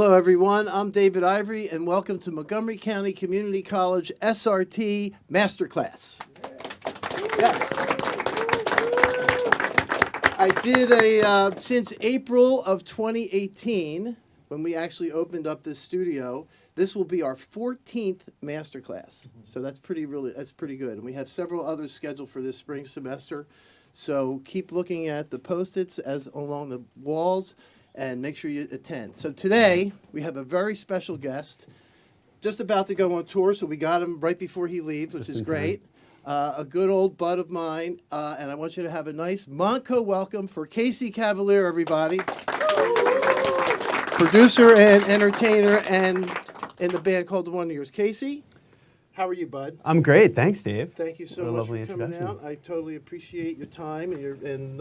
Hello, everyone. I'm David Ivory, and welcome to Montgomery County Community College SRT Master Class. Yes. I did since April of 2018, when we actually opened up this studio, this will be our 14th master class. So that's pretty good. And we have several others scheduled for this spring semester. So keep looking at the Post-its as along the walls and make sure you attend. So today we have a very special guest, just about to go on tour, so we got him right before he leaves, which is great. A good old bud of mine, and I want you to have a nice Montco welcome for Casey Cavaliere, everybody. Producer and entertainer and in the band called The Wonder Years. Casey, how are you, bud? I'm great, thanks, Dave. Thank you so much for coming out. I totally appreciate your time and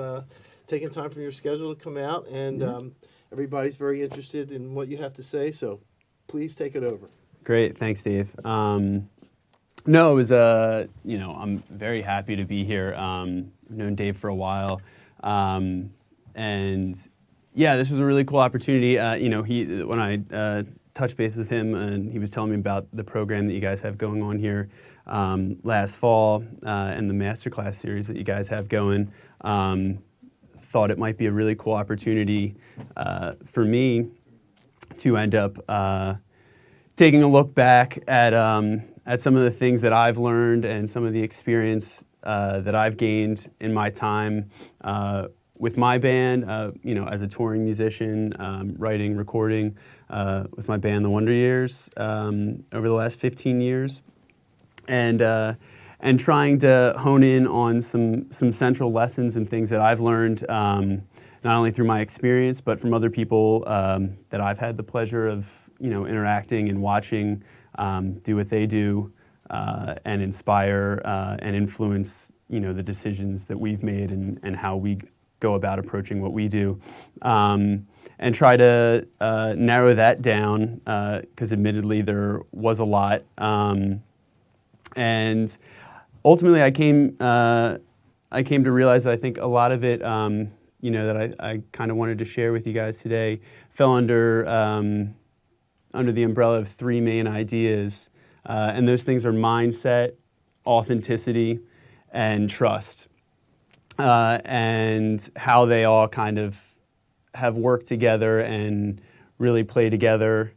taking time from your schedule to come out, and everybody's very interested in what you have to say, so please take it over. Great, thanks, Dave. No, it was, I'm very happy to be here. I've known Dave for a while, and yeah, this was a really cool opportunity. When I touched base with him, and he was telling me about the program that you guys have going on here last fall, and the masterclass series that you guys have going. Thought it might be a really cool opportunity for me to end up taking a look back at some of the things that I've learned and some of the experience that I've gained in my time with my band, as a touring musician, writing, recording with my band, The Wonder Years, over the last 15 years. And trying to hone in on some central lessons and things that I've learned, not only through my experience, but from other people that I've had the pleasure of, interacting and watching do what they do, and inspire and influence, the decisions that we've made and how we go about approaching what we do. And try to narrow that down, because admittedly there was a lot. And ultimately, I came to realize that I think a lot of it, that I kind of wanted to share with you guys today, fell under the umbrella of three main ideas, and those things are mindset, authenticity, and trust, and how they all kind of have worked together and really play together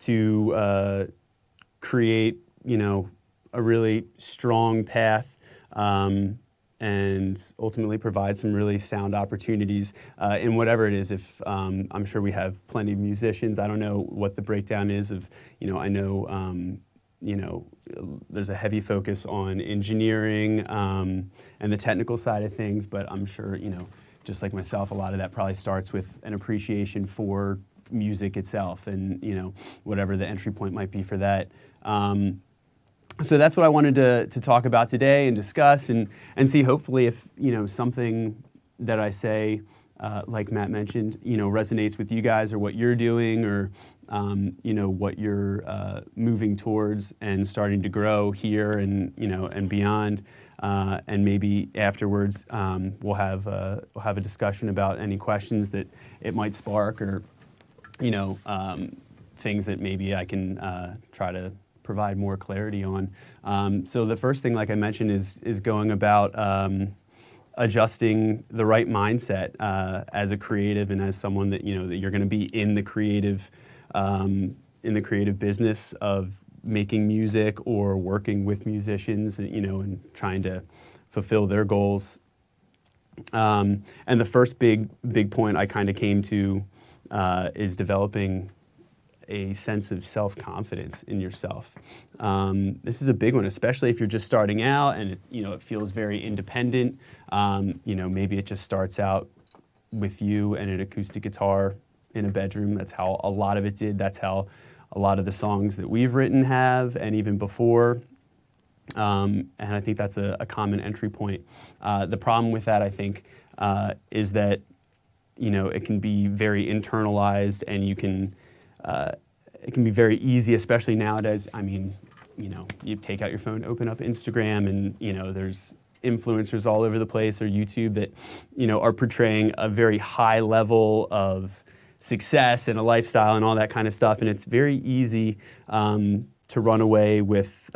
to create, a really strong path, and ultimately provide some really sound opportunities in whatever it is. If I'm sure we have plenty of musicians. I don't know what the breakdown is of, I know, there's a heavy focus on engineering and the technical side of things, but I'm sure, just like myself, a lot of that probably starts with an appreciation for music itself and, whatever the entry point might be for that. So that's what I wanted to talk about today and discuss and see hopefully if, something that I say, like Matt mentioned, resonates with you guys or what you're doing or, what you're moving towards and starting to grow here and, and beyond. And maybe afterwards we'll have a discussion about any questions that it might spark or, things that maybe I can try to provide more clarity on. So the first thing, like I mentioned, is going about adjusting the right mindset as a creative and as someone that that you're going to be in the creative business of making music or working with musicians, and trying to fulfill their goals. And the first big point I kind of came to is developing a sense of self-confidence in yourself. This is a big one, especially if you're just starting out and it's, it feels very independent. Maybe it just starts out with you and an acoustic guitar in a bedroom. That's how a lot of it did. That's how a lot of the songs that we've written have, and even before. And I think that's a common entry point. The problem with that, I think, is that, it can be very internalized and you can, it can be very easy, especially nowadays. I mean, you take out your phone, open up Instagram, and, there's influencers all over the place or YouTube that, are portraying a very high level of success and a lifestyle and all that kind of stuff, and it's very easy to run away with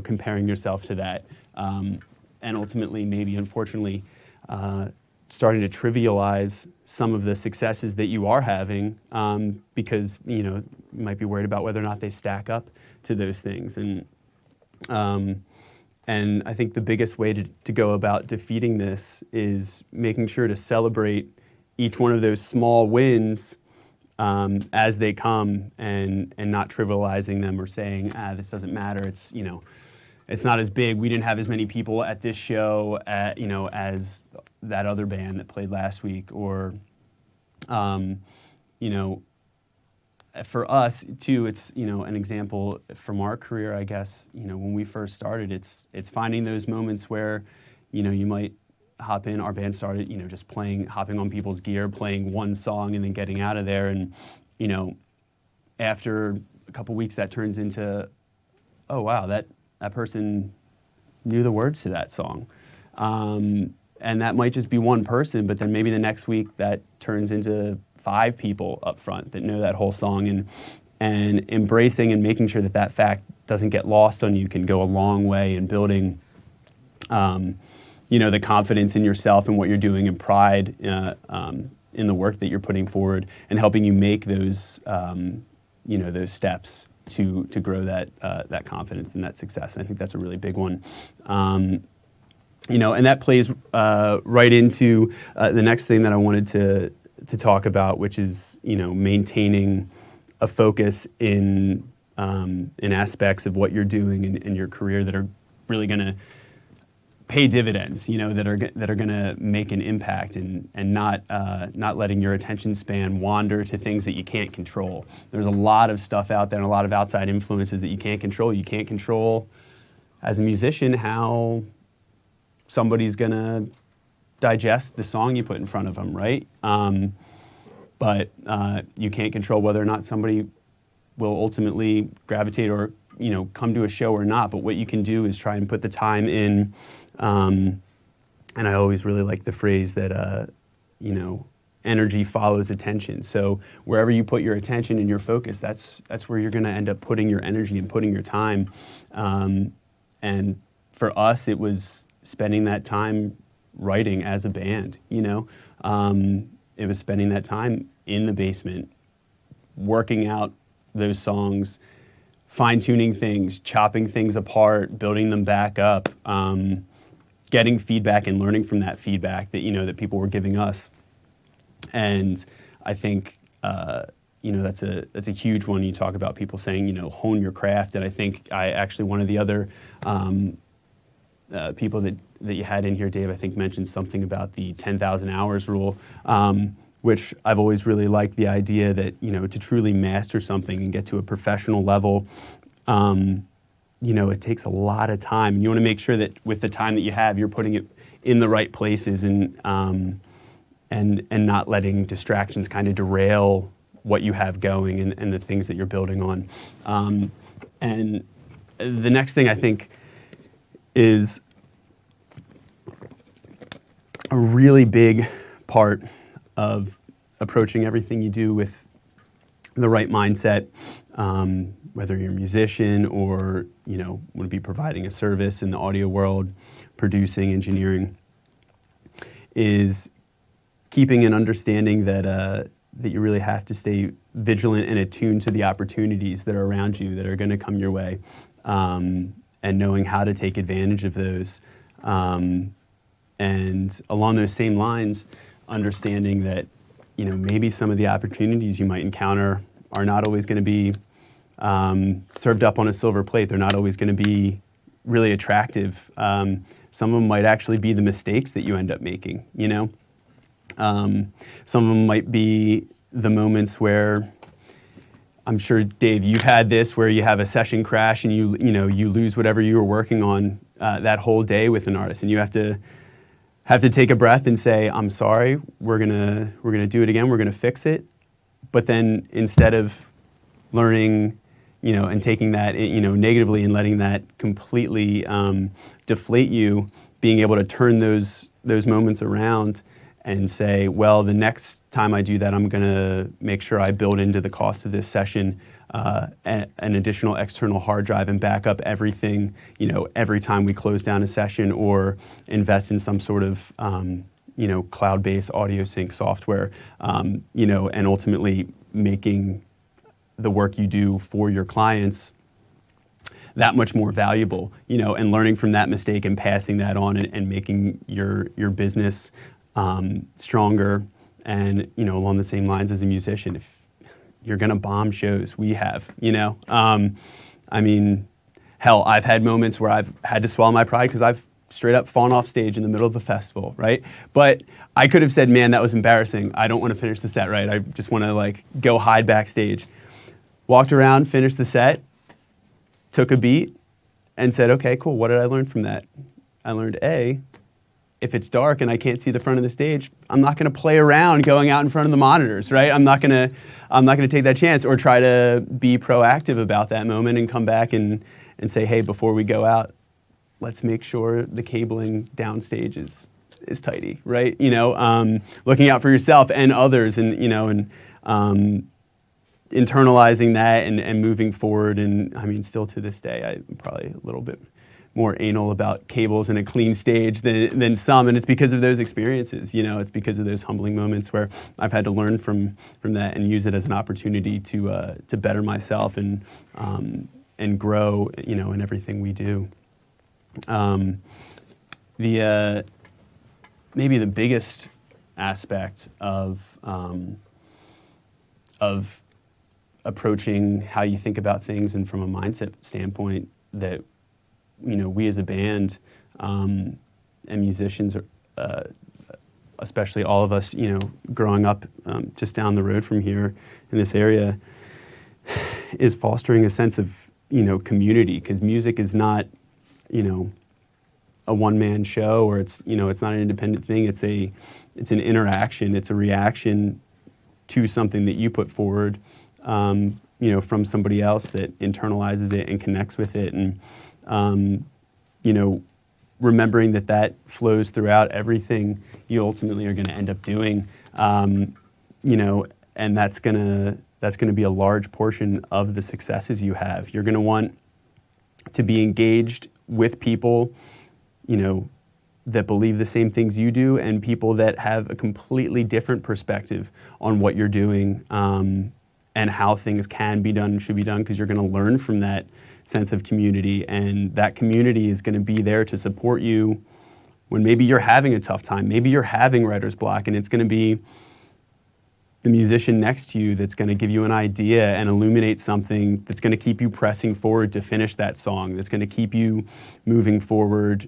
comparing yourself to that, and ultimately maybe unfortunately starting to trivialize some of the successes that you are having, because you might be worried about whether or not they stack up to those things. And I think the biggest way to go about defeating this is making sure to celebrate each one of those small wins as they come, and not trivializing them or saying, this doesn't matter. It's not as big. We didn't have as many people at this show, as that other band that played last week. Or, for us too, it's an example from our career, I guess. When we first started, it's finding those moments where, you might hop in. Our band started, just hopping on people's gear, playing one song, and then getting out of there. And after a couple weeks, that turns into, oh wow, that person knew the words to that song. And that might just be one person, but then maybe the next week that turns into 5 people up front that know that whole song, and embracing and making sure that fact doesn't get lost on you can go a long way in building, the confidence in yourself and what you're doing, and pride in the work that you're putting forward, and helping you make those, those steps to grow that confidence and that success. And I think that's a really big one. And that plays right into the next thing that I wanted to talk about, which is maintaining a focus in aspects of what you're doing in your career that are really going to pay dividends, that are going to make an impact, and not letting your attention span wander to things that you can't control. There's a lot of stuff out there and a lot of outside influences that you can't control. You can't control, as a musician, how somebody's going to digest the song you put in front of them, right? But you can't control whether or not somebody will ultimately gravitate or come to a show or not. But what you can do is try and put the time in. And I always really like the phrase that energy follows attention. So wherever you put your attention and your focus, that's where you're going to end up putting your energy and putting your time. And for us, it was spending that time writing as a band. It was spending that time in the basement, working out those songs, fine-tuning things, chopping things apart, building them back up, getting feedback and learning from that feedback that that people were giving us. And I think that's a huge one. You talk about people saying hone your craft, and I think one of the other people that you had in here, Dave, I think mentioned something about the 10,000 hours rule, which I've always really liked the idea that, to truly master something and get to a professional level, it takes a lot of time. And you want to make sure that with the time that you have, you're putting it in the right places, and not letting distractions kind of derail what you have going and the things that you're building on. And the next thing I think is a really big part of approaching everything you do with the right mindset, whether you're a musician or would be providing a service in the audio world, producing, engineering, is keeping an understanding that you really have to stay vigilant and attuned to the opportunities that are around you that are going to come your way, and knowing how to take advantage of those. And along those same lines, understanding that maybe some of the opportunities you might encounter are not always going to be served up on a silver plate. They're not always going to be really attractive. Some of them might actually be the mistakes that you end up making. Some of them might be the moments where, I'm sure, Dave, you've had this, where you have a session crash and you lose whatever you were working on that whole day with an artist, and you have to take a breath and say, I'm sorry, we're gonna do it again, we're gonna fix it. But then instead of learning, and taking that, negatively and letting that completely deflate you, being able to turn those moments around and say, well, the next time I do that, I'm going to make sure I build into the cost of this session an additional external hard drive and back up everything, every time we close down a session, or invest in some sort of, cloud-based audio sync software, and ultimately making the work you do for your clients that much more valuable, and learning from that mistake and passing that on, and making your business stronger. And, along the same lines as a musician, if you're going to bomb shows, we have, I mean, hell, I've had moments where I've had to swallow my pride because I've straight up fallen off stage in the middle of a festival, right? But I could have said, man, that was embarrassing. I don't want to finish the set, right? I just want to go hide backstage. Walked around, finished the set, took a beat, and said, okay, cool, what did I learn from that? I learned, A, if it's dark and I can't see the front of the stage, I'm not going to play around going out in front of the monitors, right? I'm not going to take that chance, or try to be proactive about that moment and come back and say, hey, before we go out, let's make sure the cabling downstage is tidy, right? Looking out for yourself and others, and internalizing that and moving forward. And I mean, still to this day, I'm probably a little bit more anal about cables and a clean stage than some, and it's because of those experiences. It's because of those humbling moments where I've had to learn from that and use it as an opportunity to better myself and grow, in everything we do. Maybe the biggest aspect of approaching how you think about things, and from a mindset standpoint, that we as a band and musicians, especially all of us, growing up just down the road from here in this area, is fostering a sense of community, because music is not a one-man show, or it's not an independent thing. It's an interaction. It's a reaction to something that you put forward, from somebody else that internalizes it and connects with it, and remembering that flows throughout everything you ultimately are going to end up doing, and that's gonna be a large portion of the successes you have. You're going to want to be engaged with people, that believe the same things you do, and people that have a completely different perspective on what you're doing, and how things can be done and should be done, because you're going to learn from that sense of community, and that community is going to be there to support you when maybe you're having a tough time, maybe you're having writer's block, and it's going to be the musician next to you that's going to give you an idea and illuminate something that's going to keep you pressing forward to finish that song, that's going to keep you moving forward,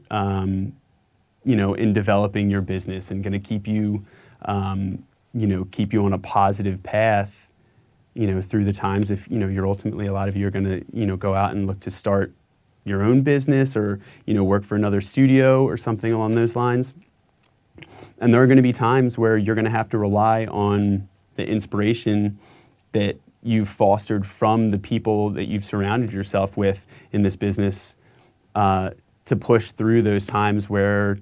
in developing your business, and going to keep you, keep you on a positive path, through the times. If, you're ultimately, a lot of you are going to, go out and look to start your own business, or, work for another studio or something along those lines. And there are going to be times where you're going to have to rely on the inspiration that you've fostered from the people that you've surrounded yourself with in this business, to push through those times where,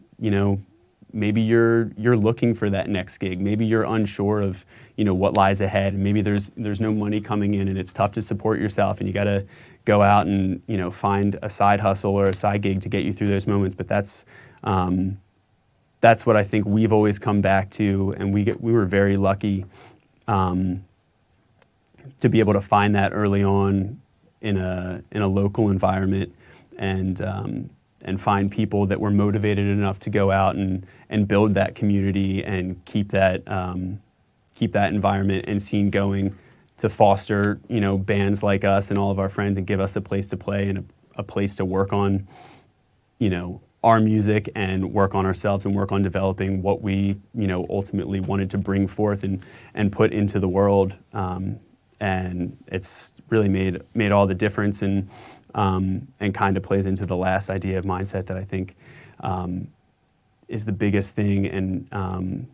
maybe you're looking for that next gig. Maybe you're unsure of, what lies ahead. And maybe there's no money coming in, and it's tough to support yourself, and you got to go out and, find a side hustle or a side gig to get you through those moments. But that's what I think we've always come back to, and we were very lucky to be able to find that early on in a local environment, and find people that were motivated enough to go out and build that community and keep that environment and scene going, to foster bands like us and all of our friends, and give us a place to play and a place to work on our music, and work on ourselves, and work on developing what we ultimately wanted to bring forth and put into the world, and it's really made all the difference, and kind of plays into the last idea of mindset that I think is the biggest thing, and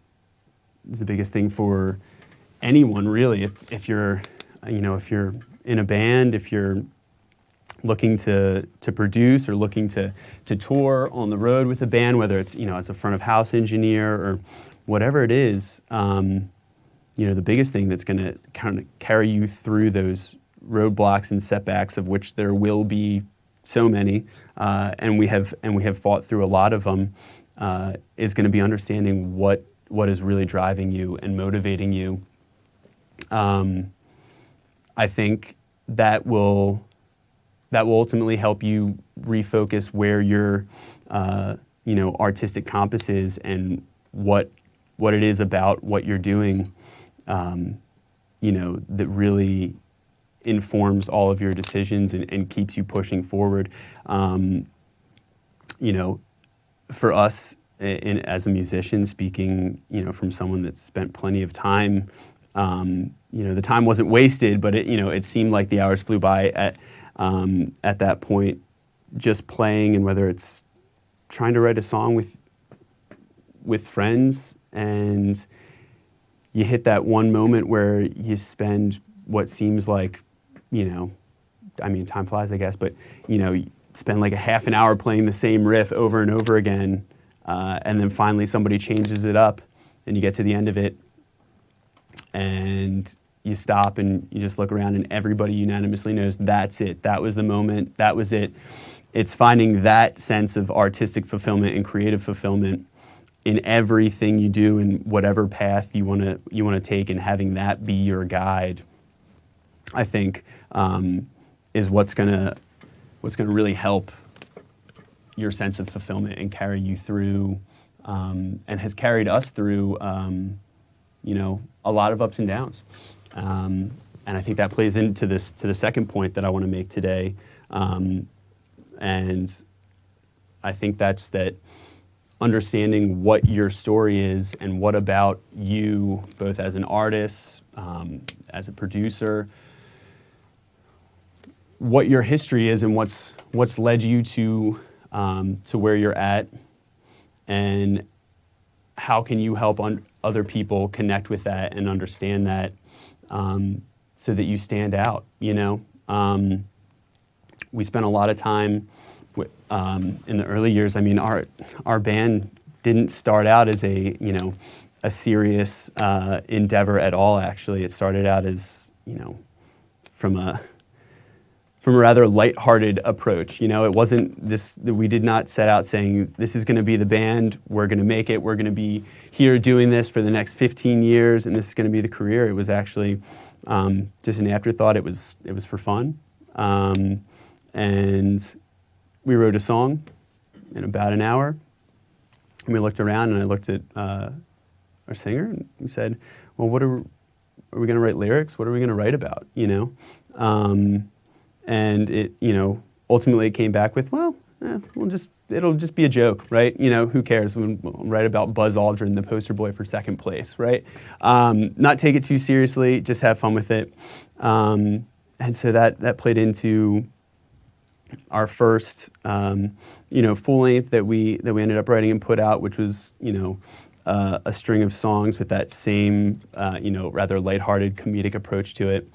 is the biggest thing for anyone, really. If you're in a band, if you're looking to produce, or looking to tour on the road with a band, whether it's as a front of house engineer, whatever it is, the biggest thing that's going to kind of carry you through those roadblocks and setbacks, of which there will be so many, and we have fought through a lot of them, is going to be understanding what is really driving you and motivating you. I think that will ultimately help you refocus where your artistic compass is, and what it is about what you're doing, that really informs all of your decisions and keeps you pushing forward. For us, as a musician, speaking, from someone that's spent plenty of time, the time wasn't wasted, but it seemed like the hours flew by at that point, just playing, and whether it's trying to write a song with friends, and you hit that one moment where you spend what seems like, time flies, I guess, but you spend like a half an hour playing the same riff over and over again, and then finally somebody changes it up, and you get to the end of it, and you stop and you just look around, and everybody unanimously knows that's it. That was the moment. That was it. It's finding that sense of artistic fulfillment and creative fulfillment in everything you do, and whatever path you want to take, and having that be your guide, I think, is what's gonna really help your sense of fulfillment and carry you through, and has carried us through, a lot of ups and downs. And I think that plays into the second point that I want to make today. And I think that's that understanding what your story is, and what about you, both as an artist, as a producer, what your history is, and what's led you to where you're at, and how can you help other people connect with that and understand that, so that you stand out. We spent a lot of time in the early years. I mean, our band didn't start out as a serious endeavor at all. Actually, it started out as from a rather lighthearted approach. It wasn't this. We did not set out saying this is going to be the band. We're going to make it. We're going to be here doing this for the next 15 years, and this is going to be the career. It was actually just an afterthought. It was for fun, and we wrote a song in about an hour. And we looked around, and I looked at our singer, and we said, "Well, what are we going to write lyrics? What are we going to write about?" And it, ultimately it came back with, it'll just be a joke, right? Who cares? We'll write about Buzz Aldrin, the poster boy for second place, right? Not take it too seriously, just have fun with it. And so that played into our first, full length that we ended up writing and put out, which was, a string of songs with that same, rather lighthearted comedic approach to it.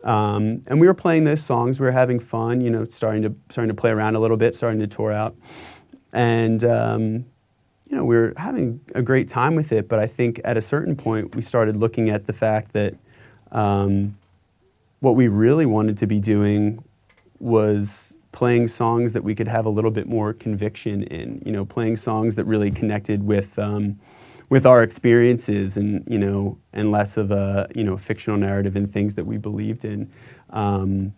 And we were playing those songs. We were having fun, starting to play around a little bit, starting to tour out, and we were having a great time with it. But I think at a certain point, we started looking at the fact that what we really wanted to be doing was playing songs that we could have a little bit more conviction in. Playing songs that really connected with our experiences, and less of a fictional narrative, and things that we believed in, and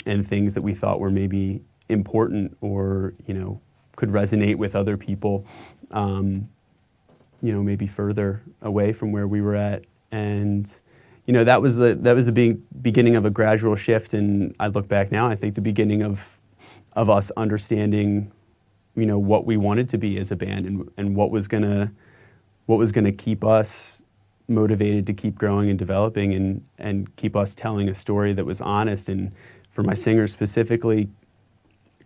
things that we thought were maybe important, or could resonate with other people, maybe further away from where we were at. And that was the beginning of a gradual shift. And I look back now, I think the beginning of us understanding what we wanted to be as a band, and what was gonna keep us motivated to keep growing and developing, and keep us telling a story that was honest. And for my singer specifically,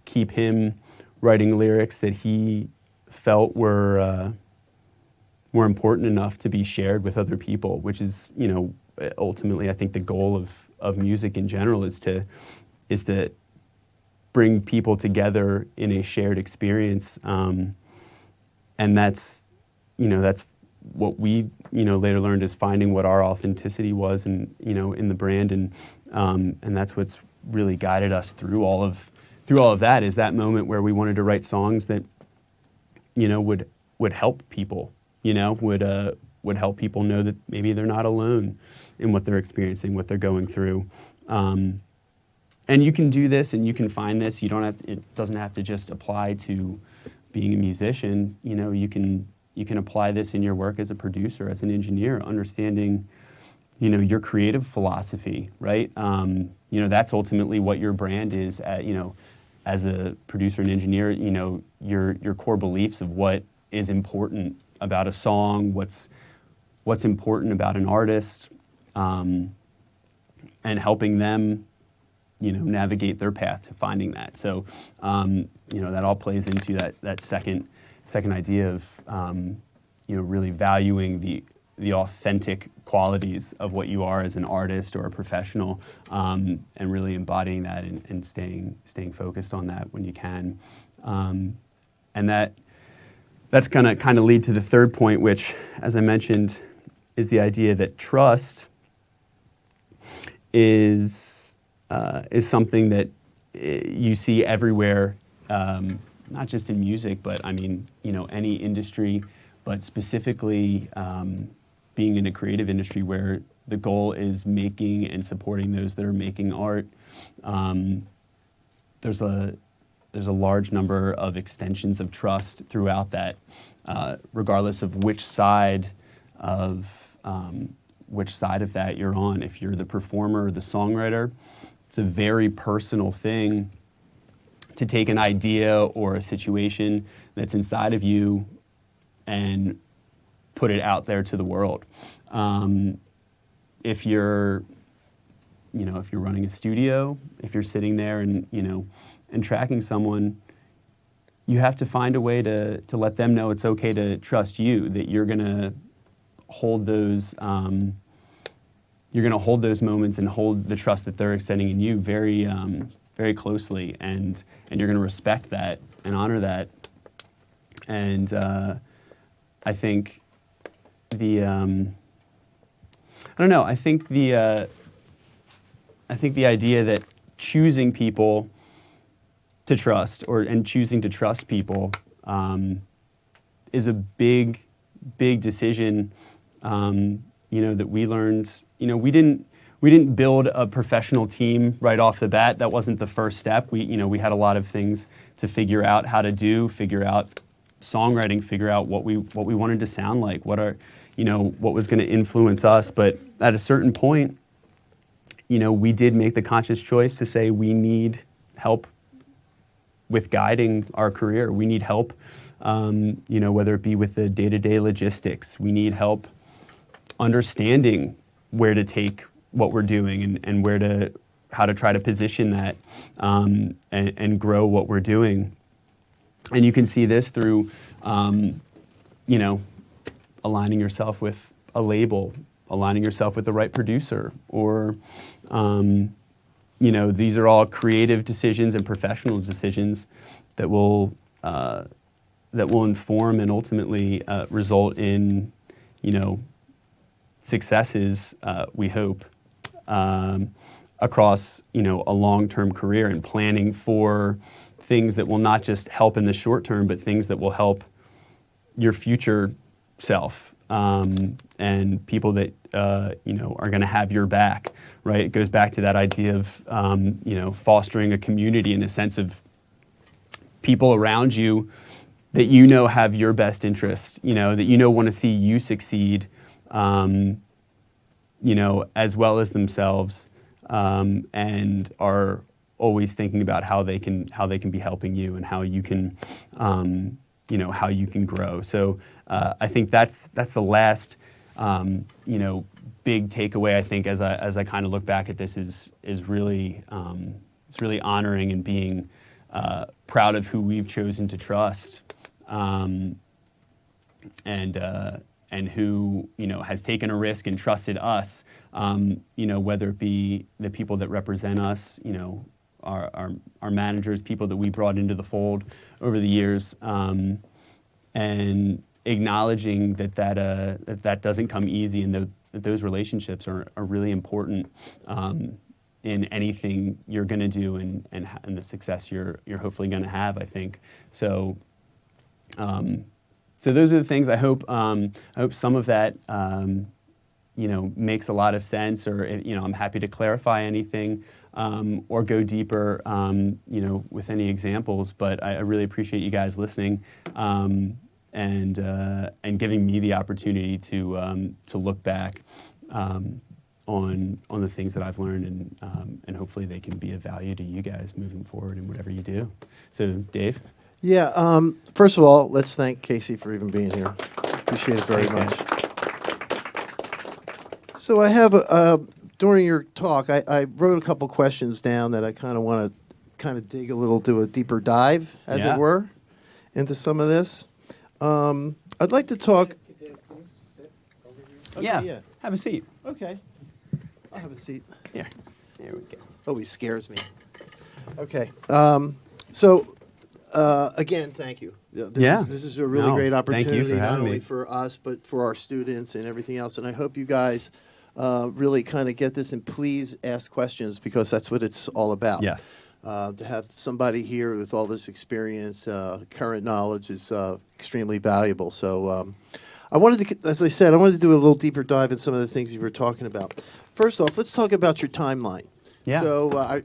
keep him writing lyrics that he felt were important enough to be shared with other people, which is, ultimately I think the goal of music in general is to bring people together in a shared experience. And that's what we later learned is finding what our authenticity was, and in the brand, and that's what's really guided us through all of that, is that moment where we wanted to write songs that would help people, would help people know that maybe they're not alone in what they're experiencing, what they're going through. And you can do this, and you can find this. You don't have to, it doesn't have to just apply to being a musician. You can apply this in your work as a producer, as an engineer, understanding your creative philosophy, right? That's ultimately what your brand is. As a producer and engineer, your core beliefs of what is important about a song, what's important about an artist, and helping them navigate their path to finding that. So that all plays into that second idea of really valuing the authentic qualities of what you are as an artist or a professional, and really embodying that, and staying focused on that when you can. And that's going to kind of lead to the third point, which, as I mentioned, is the idea that trust is something that you see everywhere, not just in music, but I mean, any industry, but specifically being in a creative industry where the goal is making and supporting those that are making art. There's a large number of extensions of trust throughout that, regardless of which side of that you're on. If you're the performer or the songwriter, it's a very personal thing to take an idea or a situation that's inside of you and put it out there to the world. If you're running a studio, if you're sitting there and tracking someone, you have to find a way to let them know it's okay to trust you, that you're gonna hold those moments and hold the trust that they're extending in you very very closely, and you're gonna respect that and honor that. And I think I think the idea that choosing people to trust, and choosing to trust people, is a big decision. That we learned. We didn't build a professional team right off the bat. That wasn't the first step. We had a lot of things to figure out how to do, figure out songwriting, figure out what we wanted to sound like, what was going to influence us. But at a certain point, we did make the conscious choice to say we need help with guiding our career. We need help, whether it be with the day-to-day logistics. We need help understanding where to take what we're doing, and how to try to position that, and grow what we're doing. And you can see this through, aligning yourself with a label, aligning yourself with the right producer, or, these are all creative decisions and professional decisions that will inform and ultimately result in, successes, we hope, across, a long-term career, and planning for things that will not just help in the short term, but things that will help your future self, and people that are going to have your back. Right? It goes back to that idea of fostering a community, in a sense of people around you that have your best interests. That want to see you succeed, as well as themselves, and are always thinking about how they can be helping you, and how you can grow. So I think that's the last big takeaway. I think as I kind of look back at this is really it's really honoring and being proud of who we've chosen to trust, and who has taken a risk and trusted us, whether it be the people that represent us, our managers, people that we brought into the fold over the years, and acknowledging that doesn't come easy, and that those relationships are really important in anything you're going to do, and the success you're hopefully going to have, I think. So so those are the things. I hope some of that makes a lot of sense, or I'm happy to clarify anything or go deeper with any examples. But I really appreciate you guys listening and giving me the opportunity to look back on the things that I've learned, and hopefully they can be of value to you guys moving forward in whatever you do. So, Dave? Yeah, first of all, let's thank Casey for even being here. Appreciate it very much. So I have, during your talk, I wrote a couple questions down that I kind of want to dig a little, do a deeper dive, as it were, into some of this. I'd like to talk... Okay, have a seat. Okay. I'll have a seat. Here. There we go. Oh, he scares me. Okay. Again, thank you. This is a really great opportunity, not only for us, but for our students and everything else. And I hope you guys really kind of get this, and please ask questions, because that's what it's all about. Yes. To have somebody here with all this experience, current knowledge is extremely valuable. So I wanted to, as I said, I wanted to do a little deeper dive in some of the things you were talking about. First off, let's talk about your timeline. Yeah. So I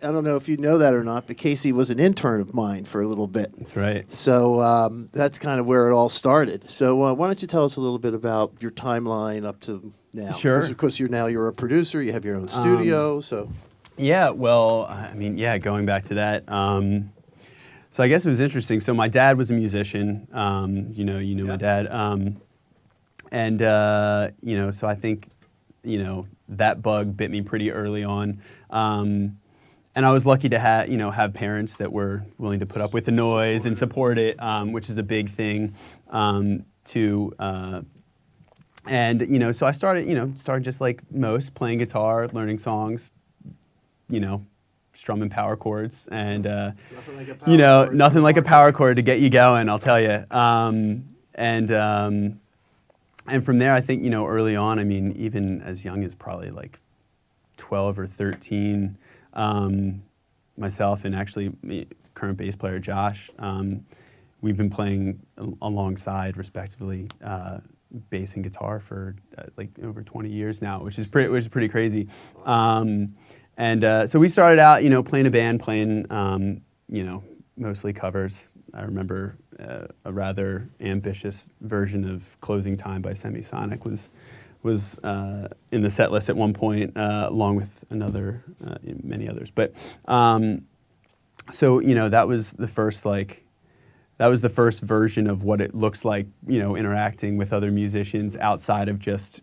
don't know if you know that or not, but Casey was an intern of mine for a little bit. That's right. So that's kind of where it all started. So why don't you tell us a little bit about your timeline up to now? Sure. Because, of course, you're a producer. You have your own studio. So. Yeah. Well, I mean, going back to that. So I guess it was interesting. So my dad was a musician. My dad. So I think, that bug bit me pretty early on. And I was lucky to have parents that were willing to put up with the noise and support it, which is a big thing, too. So I started just like most, playing guitar, learning songs, strumming power chords, and nothing like a power chord to get you going, I'll tell you. And from there, I think, early on, I mean, even as young as probably like 12 or 13, myself and actually current bass player Josh, we've been playing alongside, respectively, bass and guitar for like over 20 years now, which is pretty crazy. So we started out, playing a band, playing, mostly covers. I remember a rather ambitious version of "Closing Time" by Semisonic was in the set list at one point, along with many others. But that was the first version of what it looks like, interacting with other musicians outside of just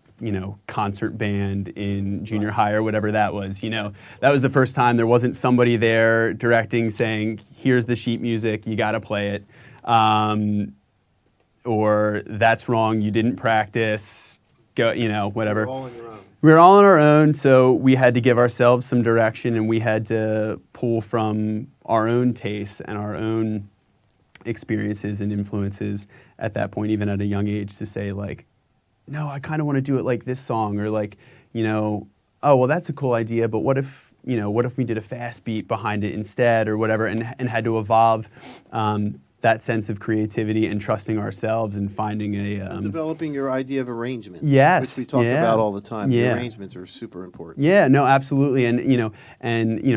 concert band in junior high or whatever that was. That was the first time there wasn't somebody there directing, saying, "Here's the sheet music, you got to play it," or "That's wrong, you didn't practice." Go, whatever. You're all on your own. We were all on our own, so we had to give ourselves some direction, and we had to pull from our own tastes and our own experiences and influences at that point, even at a young age, to say, like, no, I kind of want to do it like this song, or like, oh, well, that's a cool idea, but what if we did a fast beat behind it instead, or whatever, and had to evolve that sense of creativity and trusting ourselves and finding and developing your idea of arrangements. Yes, which we talk about all the time. Yeah. The arrangements are super important. Yeah, no, absolutely, and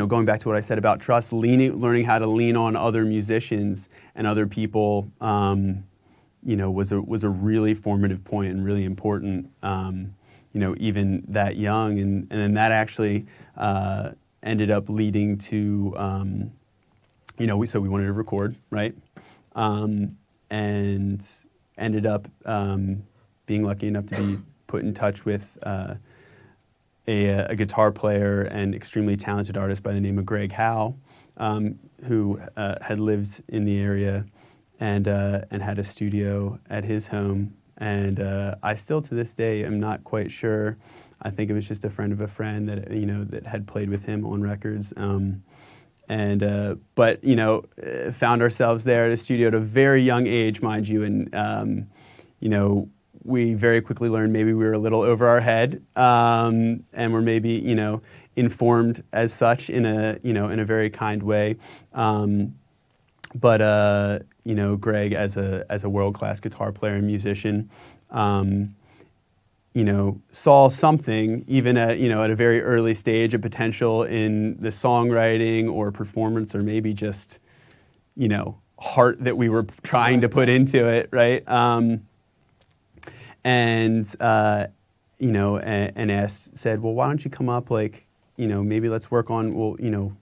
going back to what I said about trust, learning how to lean on other musicians and other people, was a really formative point and really important. Even that young, and then that actually ended up leading to, so we wanted to record, right? And ended up being lucky enough to be put in touch with a guitar player and extremely talented artist by the name of Greg Howe, who had lived in the area and had a studio at his home. And I still, to this day, am not quite sure. I think it was just a friend of a friend that that had played with him on records. But found ourselves there at a studio at a very young age, mind you, and we very quickly learned maybe we were a little over our head, and we're maybe, informed as such in a very kind way. But Greg, as a world-class guitar player and musician, saw something even at a very early stage, a potential in the songwriting or performance, or maybe just, heart that we were trying to put into it, right? And said, well, why don't you come up, maybe let's work on,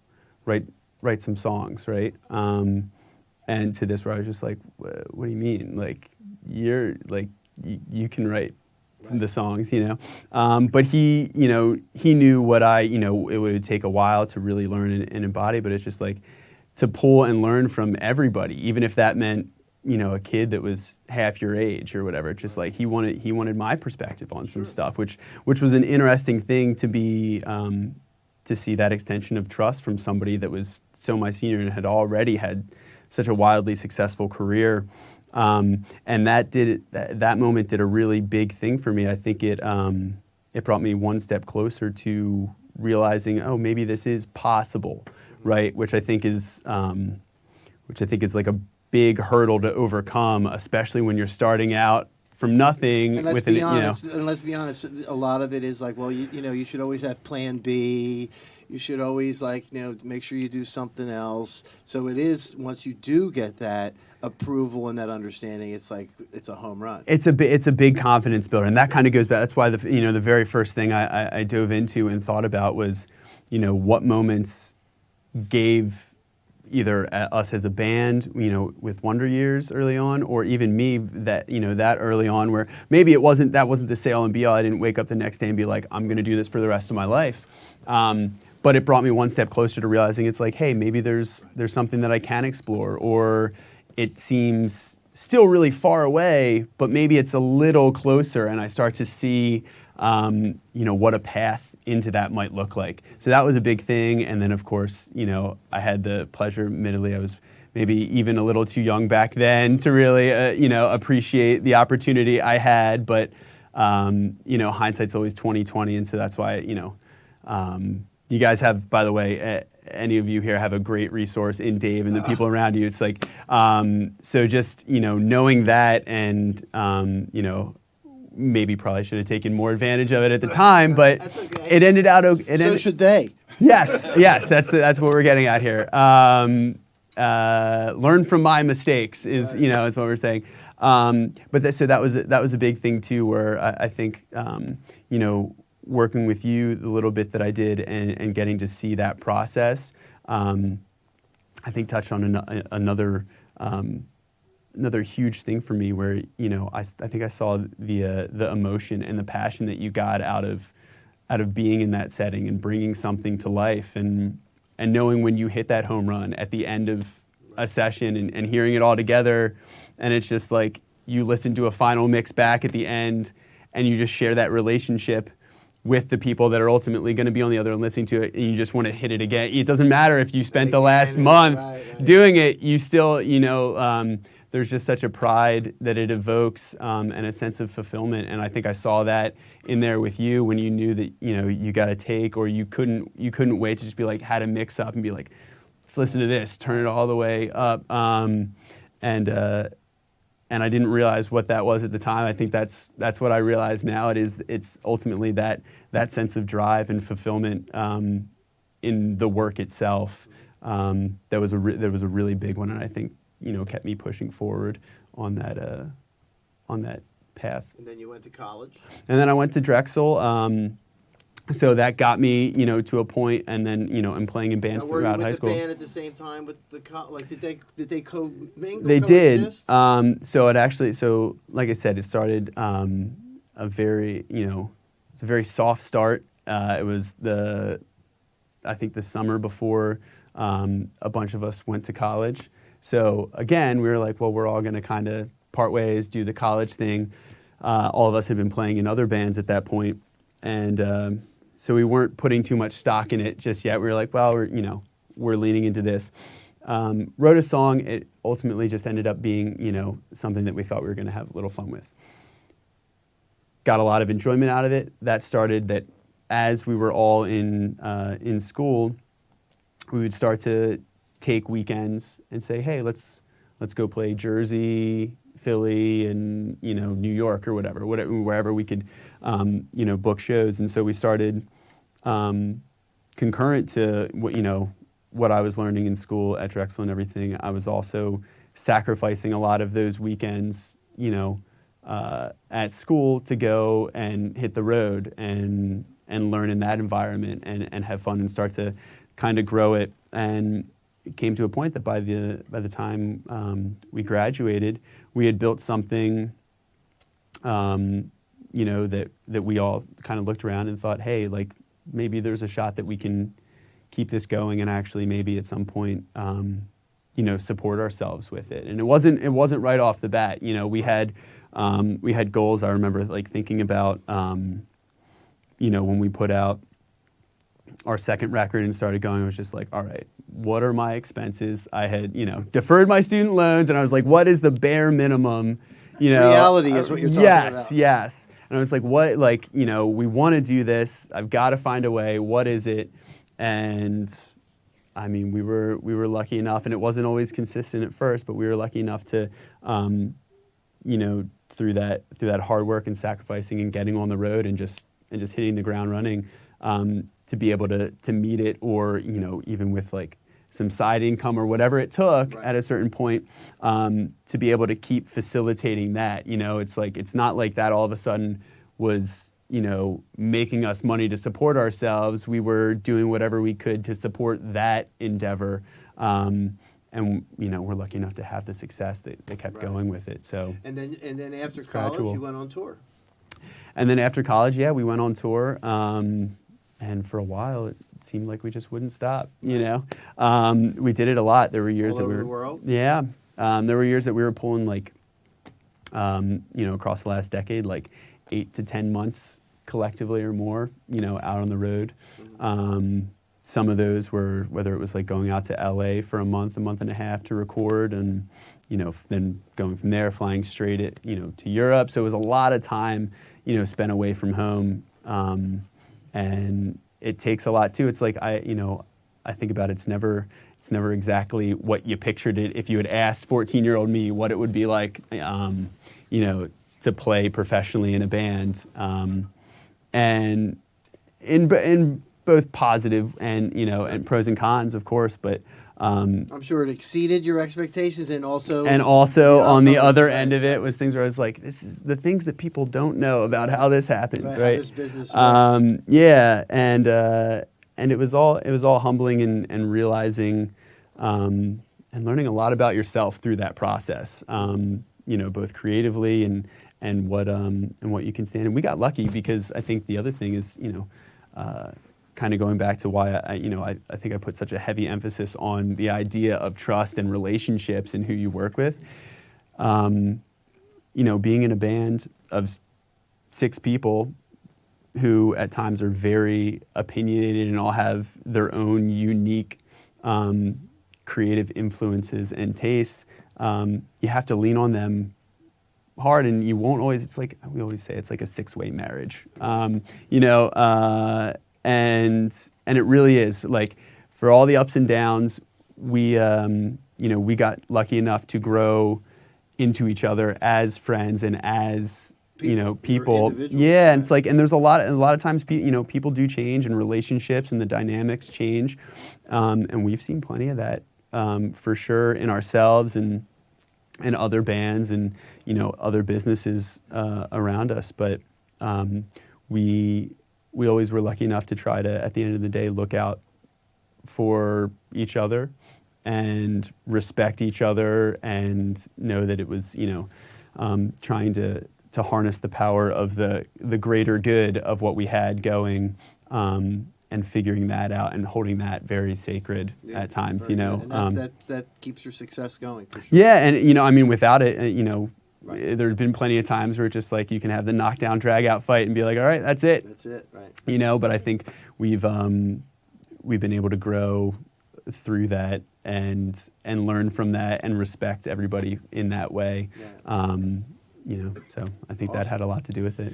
write some songs, right? And to this, where I was just like, what do you mean? Like, you can write the songs, but he knew what it would take a while to really learn and embody, but it's just like to pull and learn from everybody, even if that meant, a kid that was half your age or whatever. It's just like he wanted my perspective on some stuff, which was an interesting thing to be, to see that extension of trust from somebody that was so my senior and had already had such a wildly successful career. And that moment did a really big thing for me. I think it brought me one step closer to realizing, oh, maybe this is possible, right? Which I think is like a big hurdle to overcome, especially when you're starting out from nothing. And let's be honest. A lot of it is like, well, you should always have Plan B. You should always make sure you do something else. So it is, once you do get that approval and that understanding, it's like it's a home run. It's a big confidence builder, and that kind of goes back. That's why the very first thing I dove into and thought about was, what moments gave either us as a band, with Wonder Years early on, or even me that early on, where maybe that wasn't the say all and be all. I didn't wake up the next day and be like, I'm going to do this for the rest of my life. But it brought me one step closer to realizing it's like, hey, maybe there's something that I can explore, or it seems still really far away, but maybe it's a little closer, and I start to see, what a path into that might look like. So that was a big thing. And then, of course, I had the pleasure, admittedly, I was maybe even a little too young back then to really, appreciate the opportunity I had. But, hindsight's always 20/20. And so that's why, you guys have, by the way, any of you here have a great resource in Dave and the people around you. It's like, so just, knowing that and, maybe probably should have taken more advantage of it at the time, but okay. It ended out. So should they? Yes, that's what we're getting at here. Learn from my mistakes is what we're saying. So that was a big thing too, where I think working with you the little bit that I did and getting to see that process, I think touched on another huge thing for me, where I think I saw the emotion and the passion that you got out of being in that setting and bringing something to life, and knowing when you hit that home run at the end of a session and hearing it all together, and it's just like you listen to a final mix back at the end and you just share that relationship with the people that are ultimately going to be on the other end listening to it, and you just want to hit it again. It doesn't matter if you spent the last month doing it, you still, there's just such a pride that it evokes, and a sense of fulfillment. And I think I saw that in there with you when you knew that, you got to take, or you couldn't wait to just be like, had a mix up and be like, let's listen to this, turn it all the way up. And I didn't realize what that was at the time. I think that's what I realize now. It's ultimately that sense of drive and fulfillment, in the work itself. That was a really big one, and I think kept me pushing forward on that path. And then you went to college. And then I went to Drexel. So that got me, to a point, and then, I'm playing in bands throughout high school. Were you with the band at the same time with the did they co-mingle? They did. So like I said, it started a very, it's a very soft start. It was I think the summer before a bunch of us went to college. So again, we were like, well, we're all going to kind of part ways, do the college thing. All of us had been playing in other bands at that point, and so we weren't putting too much stock in it just yet. We were like, well, we're leaning into this. wrote a song. It ultimately just ended up being, something that we thought we were going to have a little fun with. Got a lot of enjoyment out of it. That started that as we were all in school, we would start to take weekends and say, hey, let's go play Jersey, Philly, and New York or whatever, wherever we could book shows. And so we started concurrent to what I was learning in school at Drexel and everything. I was also sacrificing a lot of those weekends, at school to go and hit the road and learn in that environment and have fun and start to kind of grow it. And it came to a point that by the time we graduated, we had built something, that we all kind of looked around and thought, hey, like maybe there's a shot that we can keep this going and actually maybe at some point, support ourselves with it. And it wasn't right off the bat. We had goals. I remember like thinking about, when we put out our second record and started going, I was just like, all right, what are my expenses? I had, deferred my student loans, and I was like, what is the bare minimum? Reality is what you're talking about. Yes. And I was like, what, we want to do this. I've got to find a way. What is it? And I mean, we were lucky enough, and it wasn't always consistent at first, but we were lucky enough to, through that hard work and sacrificing and getting on the road and just hitting the ground running, to be able to meet it, or even with like some side income or whatever it took at a certain point, to be able to keep facilitating that. It's like, it's not like that all of a sudden was making us money to support ourselves. We were doing whatever we could to support that endeavor, and we're lucky enough to have the success that kept going with it. So and then after college, you went on tour. And then after college, we went on tour. And for a while, it seemed like we just wouldn't stop. We did it a lot. There were years all that over we were, the world. Yeah, there were years that we were pulling like, across the last decade, like 8 to 10 months collectively or more, out on the road. Some of those were, whether it was like going out to LA for a month and a half to record, and then going from there, flying straight to Europe. So it was a lot of time, spent away from home. And it takes a lot too. It's like I think about it, it's never exactly what you pictured it. If you had asked 14-year-old me what it would be like, to play professionally in a band, and in both positive and and pros and cons, of course, but. I'm sure it exceeded your expectations, and also on the other end of it was things where I was like, this is the things that people don't know about how this happens, right? How this business works. And it was all humbling and realizing, and learning a lot about yourself through that process, both creatively and what you can stand. And we got lucky, because I think the other thing is, kind of going back to why I think I put such a heavy emphasis on the idea of trust and relationships and who you work with. Being in a band of 6 people who at times are very opinionated and all have their own unique creative influences and tastes, you have to lean on them hard, and you won't always, it's like, we always say, it's like a 6-way marriage, and it really is, like, for all the ups and downs, we got lucky enough to grow into each other as friends and as people. Yeah, and it's like, and there's a lot of times people do change, and relationships and the dynamics change, and we've seen plenty of that, for sure, in ourselves and other bands and other businesses around us. But we always were lucky enough to try to, at the end of the day, look out for each other and respect each other, and know that it was, trying to harness the power of the greater good of what we had going, and figuring that out and holding that very sacred at times, And that keeps your success going, for sure. Yeah, and without it, right. There's been plenty of times where it's just like you can have the knockdown, drag out fight and be like, all right, that's it. That's it, right. But I think we've been able to grow through that, and learn from that and respect everybody in that way. Yeah. So I think that had a lot to do with it.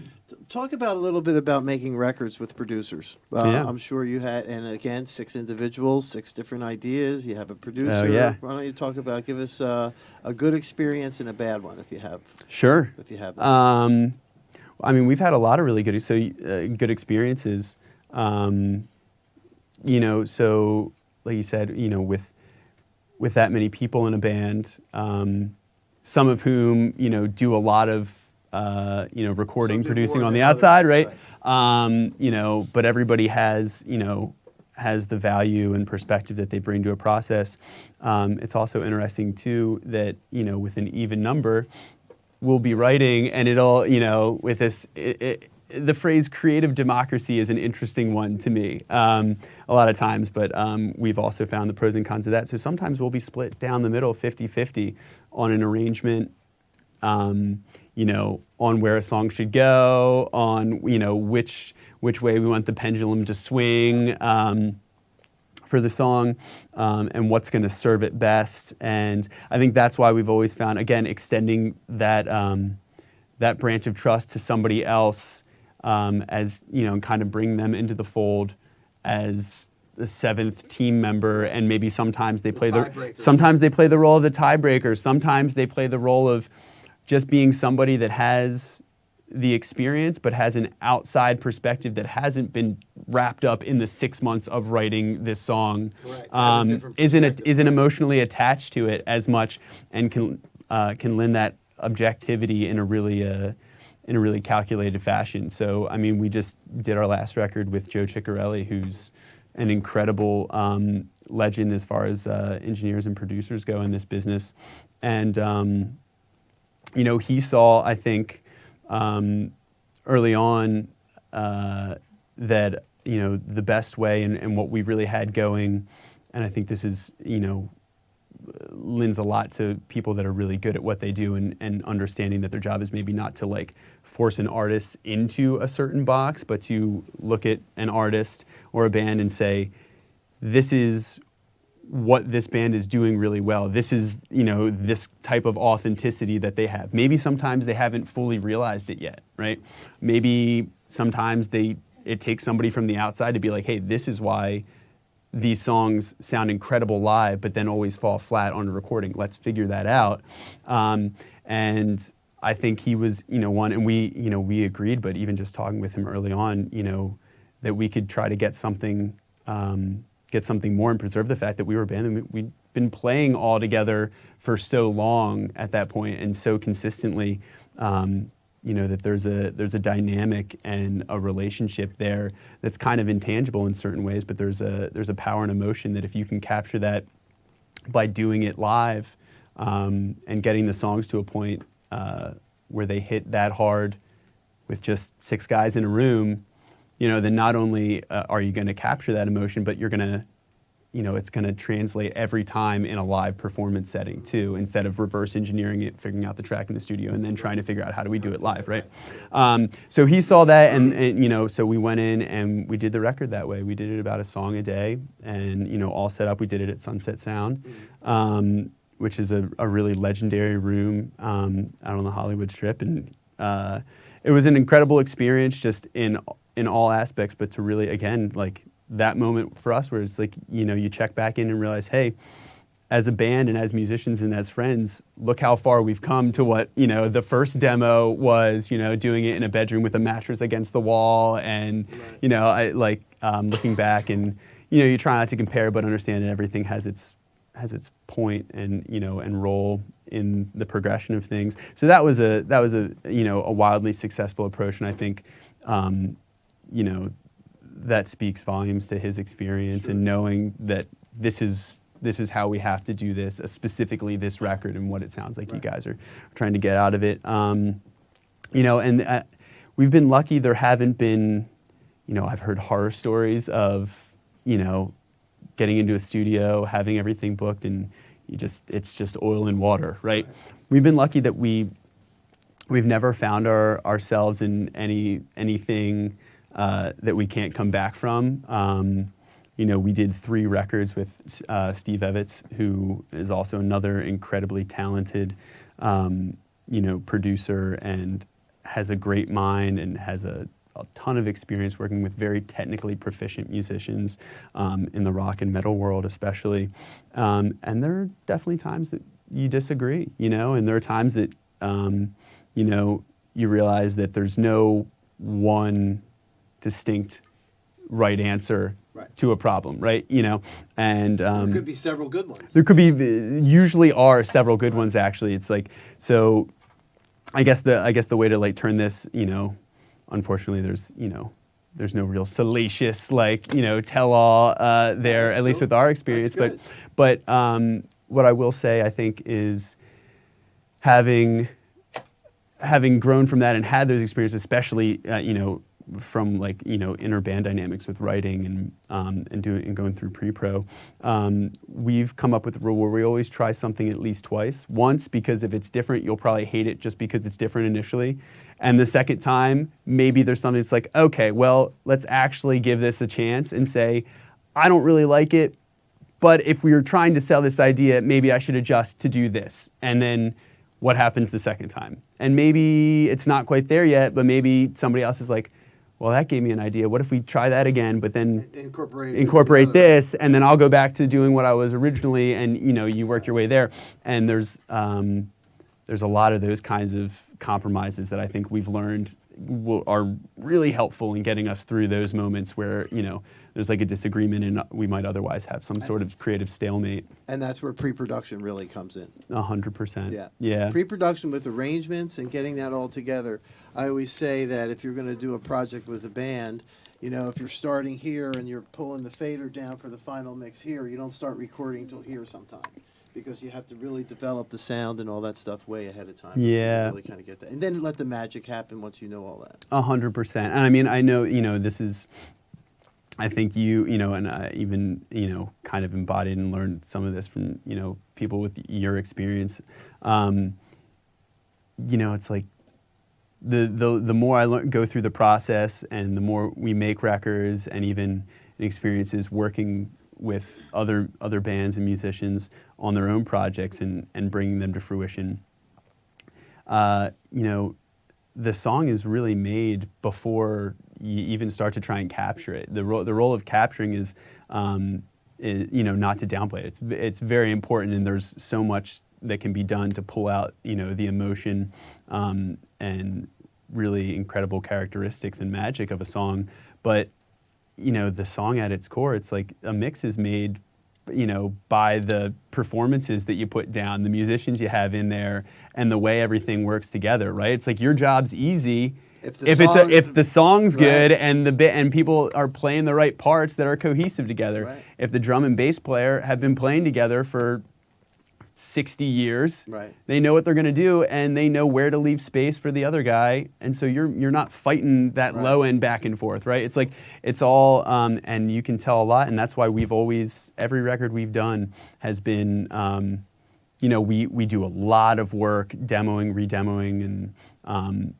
Talk about a little bit about making records with producers. Yeah. I'm sure you had, and again, 6 individuals, 6 different ideas. You have a producer. Oh, yeah. Why don't you talk about, give us a good experience and a bad one if you have. Sure. If you have that. I mean, we've had a lot of really good good experiences. So like you said, with that many people in a band, some of whom do a lot of recording, Some do producing more on than the outside, others, right? But everybody has the value and perspective that they bring to a process. It's also interesting too that with an even number, we'll be writing, and it'll with this. The phrase creative democracy is an interesting one to me a lot of times, but we've also found the pros and cons of that. So sometimes we'll be split down the middle 50-50 on an arrangement, on where a song should go, on which way we want the pendulum to swing for the song, and what's going to serve it best. And I think that's why we've always found, again, extending that branch of trust to somebody else, as kind of bring them into the fold as the 7th team member, and maybe sometimes they play the role of the tiebreaker. Sometimes they play the role of just being somebody that has the experience but has an outside perspective that hasn't been wrapped up in the 6 months of writing this song. Isn't emotionally attached to it as much, and can lend that objectivity in a really calculated fashion. So, I mean, we just did our last record with Joe Ciccarelli, who's an incredible legend as far as engineers and producers go in this business. And, he saw, I think, early on that, the best way and what we really had going, and I think this is, lends a lot to people that are really good at what they do, and understanding that their job is maybe not to force an artist into a certain box, but to look at an artist or a band and say, this is what this band is doing really well. This is, this type of authenticity that they have. Maybe sometimes they haven't fully realized it yet, right? Maybe sometimes it takes somebody from the outside to be like, hey, this is why these songs sound incredible live, but then always fall flat on a recording. Let's figure that out. And I think he was, one, and we agreed, but even just talking with him early on, that we could try to get something more and preserve the fact that we were a band and we'd been playing all together for so long at that point and so consistently, that there's a dynamic and a relationship there that's kind of intangible in certain ways, but there's a power and emotion that if you can capture that by doing it live, and getting the songs to a point where they hit that hard with just 6 guys in a room, then not only are you going to capture that emotion, but you're going to, it's going to translate every time in a live performance setting too, instead of reverse engineering it, figuring out the track in the studio, and then trying to figure out how do we do it live, right? So he saw that, and so we went in and we did the record that way. We did it about a song a day, and all set up. We did it at Sunset Sound, which is a really legendary room out on the Hollywood Strip, and it was an incredible experience just in all aspects. But to really, again, that moment for us where it's you check back in and realize, hey, as a band and as musicians and as friends, look how far we've come to what the first demo was, doing it in a bedroom with a mattress against the wall, and looking back, and you try not to compare, but understand that everything has its point and and role in the progression of things. So that was a wildly successful approach, and I think that speaks volumes to his experience. Sure. And knowing that this is how we have to do this, specifically this record and what it sounds like. Right. You guys are trying to get out of it. And we've been lucky. There haven't been, I've heard horror stories of, getting into a studio, having everything booked, and it's just oil and water, right? We've been lucky that we've never found ourselves in anything that we can't come back from. we did 3 records with Steve Evitz, who is also another incredibly talented, producer and has a great mind and has a ton of experience working with very technically proficient musicians in the rock and metal world especially. And there are definitely times that you disagree, and there are times that, you realize that there's no one distinct right answer to a problem, right? And there could be several good ones. There could be, usually are several good ones actually. It's like, so I guess the way to like turn this, unfortunately there's no real salacious tell-all there, at least with our experience. But what I will say, I think, is having grown from that and had those experiences, especially from inner band dynamics with writing and going through pre-pro, we've come up with a rule where we always try something at least twice. Once, because if it's different, you'll probably hate it just because it's different initially. And the second time, maybe there's something that's like, okay, well, let's actually give this a chance and say, I don't really like it, but if we were trying to sell this idea, maybe I should adjust to do this. And then what happens the second time? And maybe it's not quite there yet, but maybe somebody else is like, well, that gave me an idea. What if we try that again, but then incorporate this, and then I'll go back to doing what I was originally, and you work your way there. And there's a lot of those kinds of compromises that I think we've learned are really helpful in getting us through those moments where there's like a disagreement and we might otherwise have some sort of creative stalemate. And that's where pre-production really comes in. 100%. Yeah. Pre-production with arrangements and getting that all together. I always say that if you're going to do a project with a band, if you're starting here and you're pulling the fader down for the final mix here, you don't start recording until here sometime, because you have to really develop the sound and all that stuff way ahead of time. Yeah. To really kind of get that. And then let the magic happen once you know all that. 100%. And I mean, I know, this is, I think and I even, kind of embodied and learned some of this from, people with your experience. It's like the more I go through the process and the more we make records and even experiences working with other bands and musicians on their own projects and bringing them to fruition, the song is really made before you even start to try and capture it. The role of capturing is not to downplay it. It's very important, and there's so much that can be done to pull out the emotion and really incredible characteristics and magic of a song. But the song at its core, it's like a mix is made by the performances that you put down, the musicians you have in there, and the way everything works together, right? It's like your job's easy if the song's good, right, and people are playing the right parts that are cohesive together. Right. If the drum and bass player have been playing together for 60 years, right, they know what they're going to do, and they know where to leave space for the other guy, and so you're not fighting that low end back and forth, right? It's like it's all, and you can tell a lot, and that's why every record we've done has been, we do a lot of work demoing, redemoing, and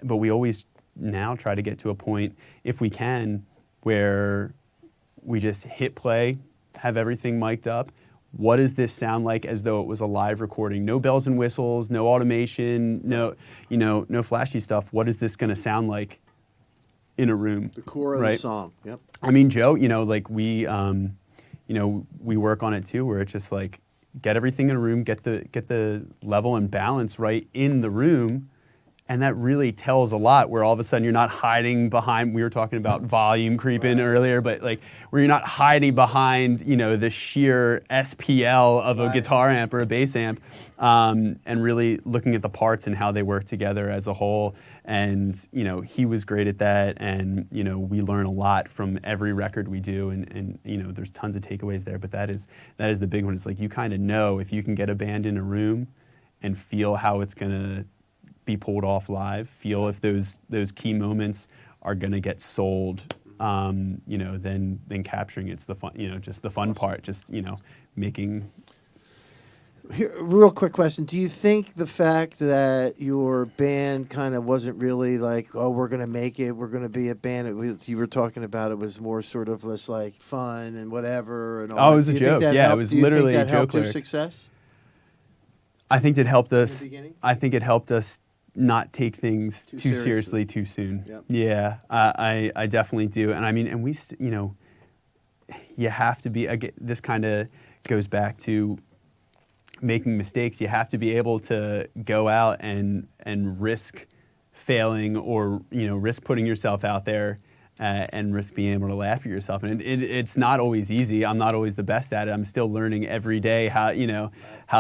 but we always now try to get to a point, if we can, where we just hit play, have everything mic'd up. What does this sound like as though it was a live recording? No bells and whistles, no automation, no flashy stuff. What is this going to sound like in a room? The core of the song. Yep. I mean, Joe, we work on it too, where it's just like get everything in a room, get the level and balance right in the room. And that really tells a lot, where all of a sudden you're not hiding behind, we were talking about volume creeping earlier, but like where you're not hiding behind, the sheer SPL of a guitar amp or a bass amp, and really looking at the parts and how they work together as a whole. And, he was great at that. And, we learn a lot from every record we do. And there's tons of takeaways there, but that is the big one. It's like, you kind of know if you can get a band in a room and feel how it's going to be pulled off live, feel if those key moments are going to get sold, then capturing it's the fun, just the fun part, just making. Here, real quick question. Do you think the fact that your band kind of wasn't really like, oh, we're going to make it, we're going to be a band, you were talking about it was more sort of less like fun and whatever and all Oh, that. it was Do a you think joke. that Yeah, it helped? was Do you think literally a that helped joke your lyric. success? I think it helped the us. beginning? I think it helped us not take things Too too seriously. seriously too soon. Yep. Yeah, I definitely do. And I mean, and you know, you have to be. This kind of goes back to making mistakes. You have to be able to go out and risk failing, or risk putting yourself out there. And risk being able to laugh at yourself, and it's not always easy. I'm not always the best at it. I'm still learning every day how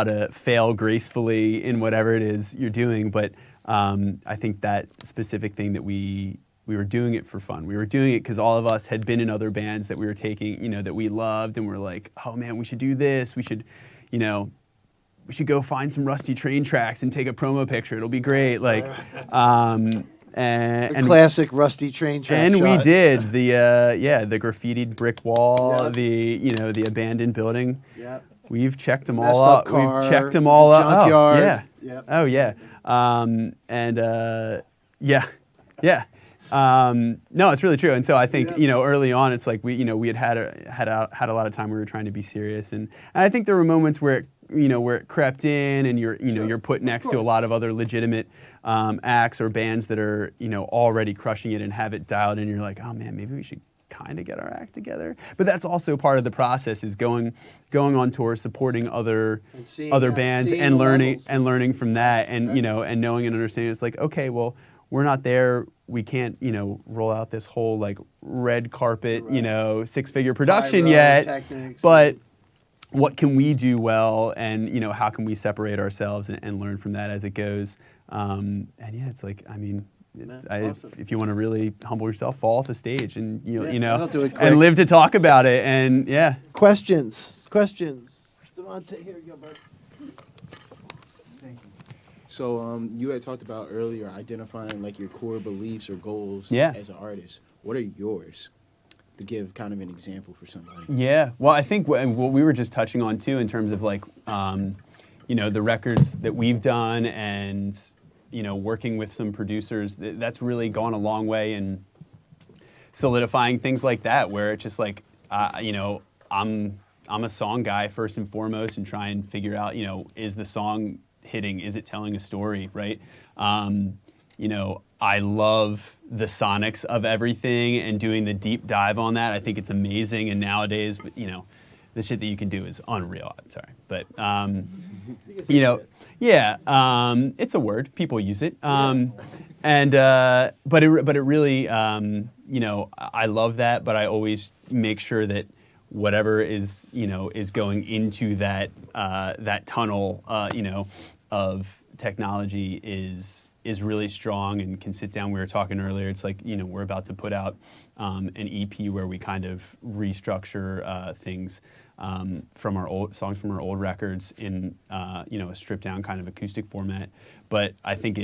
to fail gracefully in whatever it is you're doing. But I think that specific thing that we were doing it for fun. We were doing it because all of us had been in other bands that we were taking, that we loved, and we're like, oh man, we should do this. We should go find some Rusty Train tracks and take a promo picture. It'll be great. Like. The classic Rusty Train track and shot. we did the graffitied brick wall, Yep. the abandoned building. Yep. We've checked them The all messed up up. car, We've checked them all the up. junkyard. Oh, yeah. Yep. Oh yeah. No, it's really true. And so I think Yep. early on, it's like we had a lot of time. We were trying to be serious, and I think there were moments where it crept in, and you're put next to a lot of other legitimate acts or bands that are already crushing it and have it dialed in. You're like, oh man, maybe we should kind of get our act together. But that's also part of the process, is going on tour, supporting other bands, seeing and the learning levels. from that, and Exactly. and knowing and understanding. It's like, okay, well, we're not there. We can't roll out this whole like red carpet Right. six-figure production Pyro, yet. techniques, But what can we do well, and how can we separate ourselves and learn from that as it goes? And yeah, it's like, I mean, awesome. if you want to really humble yourself, fall off the stage and that'll do it quick. and live to talk about it. And yeah, Questions. Devontae, here you go, bud. Thank you. So you had talked about earlier identifying like your core beliefs or goals Yeah. as an artist. What are yours? To give kind of an example for somebody. yeah. Well, I think what we were just touching on too, in terms of like, the records that we've done, and working with some producers, that's really gone a long way in solidifying things like that, where it's just like, I'm a song guy first and foremost, and try and figure out, is the song hitting? Is it telling a story, right? I love the sonics of everything and doing the deep dive on that. I think it's amazing. And nowadays, the shit that you can do is unreal. I'm sorry, but it's a word. People use it. But it really, I love that. But I always make sure that whatever is going into that that tunnel, of technology is really strong and can sit down. We were talking earlier. It's like we're about to put out an EP where we kind of restructure things from our old songs from our old records in a stripped down kind of acoustic format. But I think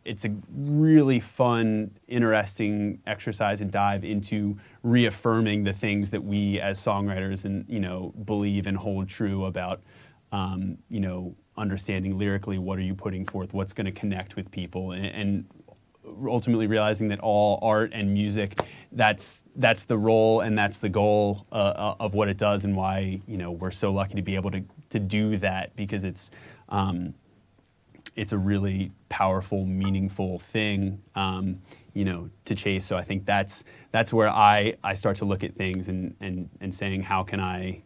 it's a really fun, interesting exercise and dive into reaffirming the things that we as songwriters and believe and hold true about understanding lyrically, what are you putting forth, what's going to connect with people, and ultimately realizing that all art and music, that's the role and that's the goal of what it does, and why we're so lucky to be able to do that, because it's a really powerful, meaningful thing to chase. So I think that's where I start to look at things and saying, how can I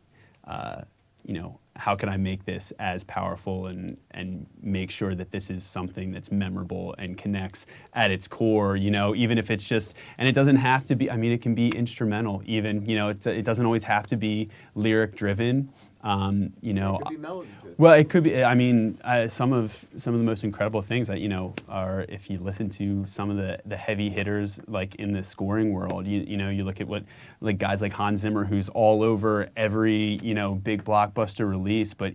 how can I make this as powerful and make sure that this is something that's memorable and connects at its core, even if it's just, and it doesn't have to be, I mean, it can be instrumental even, it doesn't always have to be lyric driven. It could be melody driven. Well, it could be. I mean, some of the most incredible things that are, if you listen to some of the heavy hitters like in the scoring world. You look at what like guys like Hans Zimmer, who's all over every big blockbuster release, but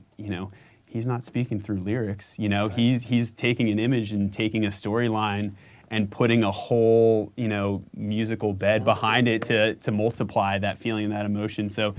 he's not speaking through lyrics. He's taking an image and taking a storyline and putting a whole musical bed behind it to multiply that feeling and that emotion. So.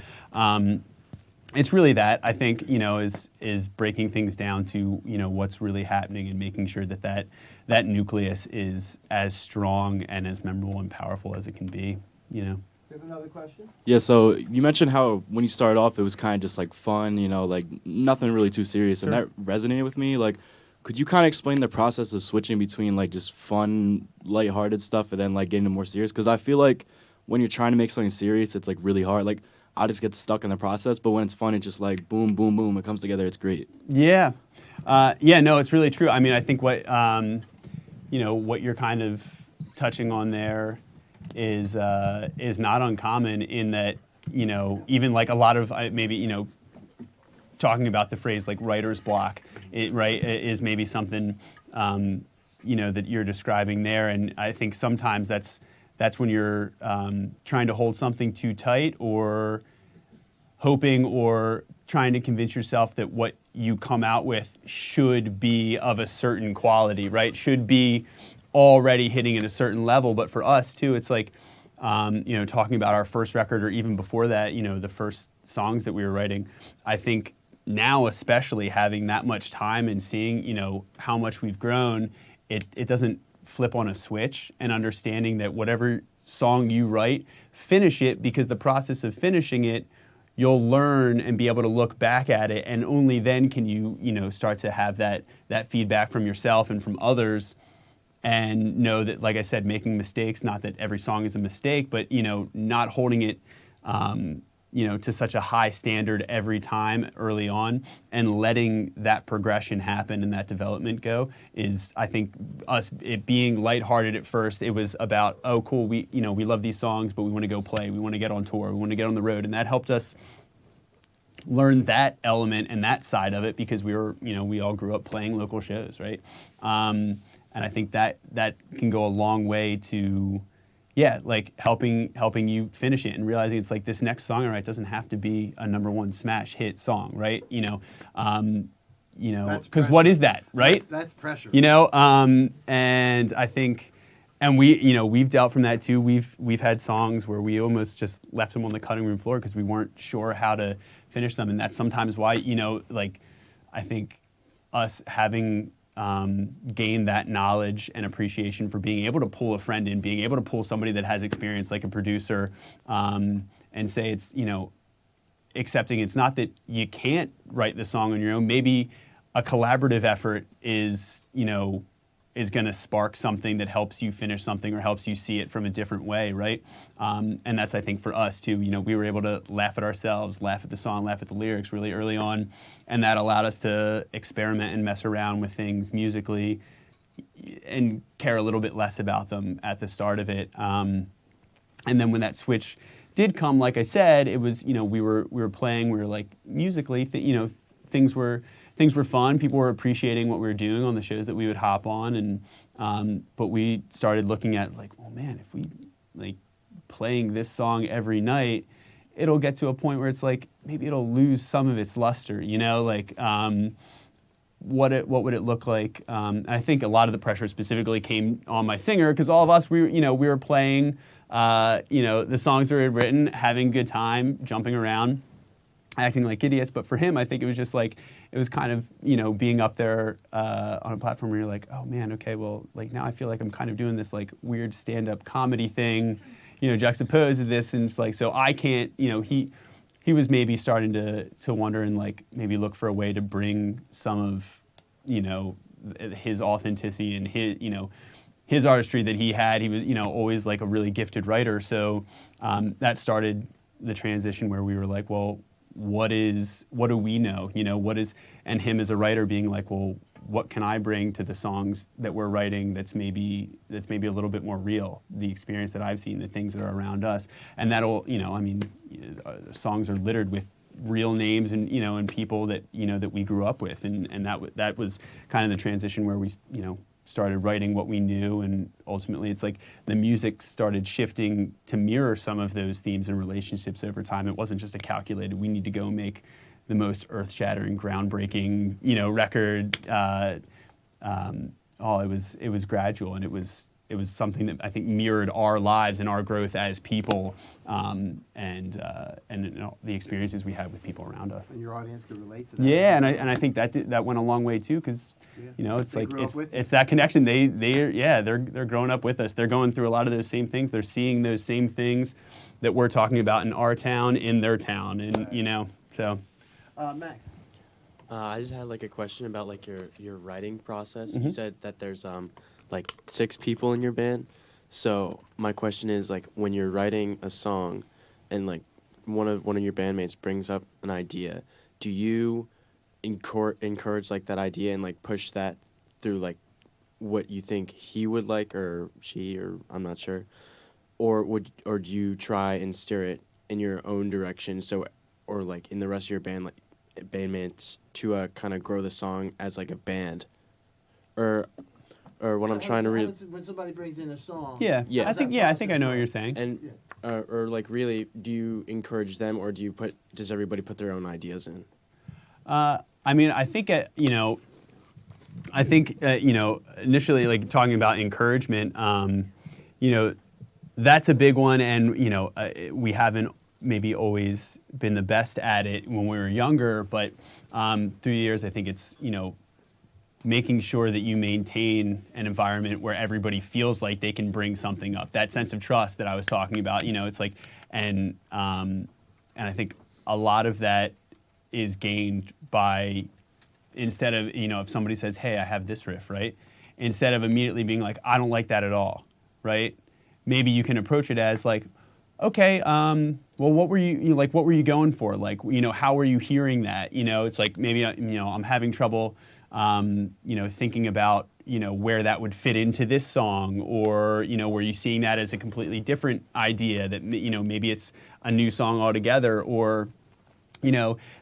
it's really that, I think, is breaking things down to, what's really happening and making sure that nucleus is as strong and as memorable and powerful as it can be. We have another question? Yeah, so you mentioned how when you started off, it was kind of just like fun, like nothing really too serious, and that resonated with me. Like, could you kind of explain the process of switching between like just fun, lighthearted stuff and then like getting more serious? Because I feel like when you're trying to make something serious, it's like really hard. Like, I just get stuck in the process, but when it's fun, it's just like boom, boom, boom, it comes together. It's great. Yeah, no, it's really true. I mean, I think what what you're kind of touching on there is not uncommon in that even like a lot of maybe talking about the phrase like writer's block, is maybe something that you're describing there, and I think sometimes that's when you're trying to hold something too tight or hoping or trying to convince yourself that what you come out with should be of a certain quality, right? Should be already hitting at a certain level. But for us too, it's like, talking about our first record or even before that, the first songs that we were writing, I think now especially having that much time and seeing, how much we've grown, it doesn't flip on a switch, and understanding that whatever song you write, finish it, because the process of finishing it, you'll learn and be able to look back at it, and only then can you start to have that feedback from yourself and from others, and know that, like I said, making mistakes, not that every song is a mistake, but not holding it to such a high standard every time early on, and letting that progression happen and that development go is, I think, it being lighthearted at first. It was about, oh, cool, we love these songs, but we want to go play, we want to get on tour, we want to get on the road, and that helped us learn that element and that side of it, because we were, we all grew up playing local shows, right? And I think that can go a long way to, like helping you finish it and realizing it's like this next song I write doesn't have to be a #1 smash hit song, right? Because what is that, right? That's pressure. And I think, and we've dealt from that too. We've had songs where we almost just left them on the cutting room floor because we weren't sure how to finish them, and that's sometimes why I think us having gain that knowledge and appreciation for being able to pull a friend in, being able to pull somebody that has experience like a producer, and say it's, accepting it's not that you can't write the song on your own. Maybe a collaborative effort is going to spark something that helps you finish something or helps you see it from a different way, right? And that's, I think, for us too. We were able to laugh at ourselves, laugh at the song, laugh at the lyrics really early on, and that allowed us to experiment and mess around with things musically and care a little bit less about them at the start of it. And then when that switch did come, like I said, it was, we were playing, we were like musically, things were fun. People were appreciating what we were doing on the shows that we would hop on, and but we started looking at like, well, man, if we like playing this song every night, it'll get to a point where it's like maybe it'll lose some of its luster, what would it look like? I think a lot of the pressure specifically came on my singer, because all of us we were playing the songs that we had written, having a good time, jumping around, acting like idiots. But for him, I think it was just like, it was kind of, being up there on a platform where you're like, oh man, okay, well, like now I feel like I'm kind of doing this like weird stand-up comedy thing, juxtaposed with this, and it's like, so I can't, he was maybe starting to wonder and like maybe look for a way to bring some of, his authenticity and his artistry that he had. He was, always like a really gifted writer. So that started the transition where we were like, well, what do we know? And him as a writer being like, well, what can I bring to the songs that we're writing that's maybe a little bit more real, the experience that I've seen, the things that are around us. And that'll, songs are littered with real names and, and people that, that we grew up with. And that was kind of the transition where we, started writing what we knew, and ultimately it's like the music started shifting to mirror some of those themes and relationships over time. It wasn't just a calculated, we need to go make the most earth-shattering, groundbreaking, record. It was gradual, and it was it was something that I think mirrored our lives and our growth as people, and the experiences we had with people around us. And your audience could relate to that. Yeah, and I think that went a long way too, because it's They like grew up with you. it's that connection. They're growing up with us. They're going through a lot of those same things. They're seeing those same things that we're talking about in our town, in their town, and so. Max. I just had like a question about like your writing process. Mm-hmm. You said that there's like 6 people in your band. So my question is like when you're writing a song and like one of your bandmates brings up an idea, do you encourage like that idea and like push that through like what you think he would like or she, or I'm not sure, or do you try and steer it in your own direction, so or like in the rest of your band, like bandmates, to kind of grow the song as like a band, or what I'm trying to read, When somebody brings in a song. Yeah, Yeah. I think I know what you're saying. and or like really, do you encourage them, or does everybody put their own ideas in? I mean, I think initially, like talking about encouragement, that's a big one, and we haven't maybe always been the best at it when we were younger, but through the years, I think it's making sure that you maintain an environment where everybody feels like they can bring something up. That sense of trust that I was talking about, it's like, and I think a lot of that is gained by, instead of, if somebody says, hey, I have this riff, right? Instead of immediately being like, I don't like that at all, right? Maybe you can approach it as like, okay, well, what were you going for? Like, how were you hearing that? It's like, maybe, I'm having trouble, thinking about, where that would fit into this song, or, were you seeing that as a completely different idea that, maybe it's a new song altogether, or,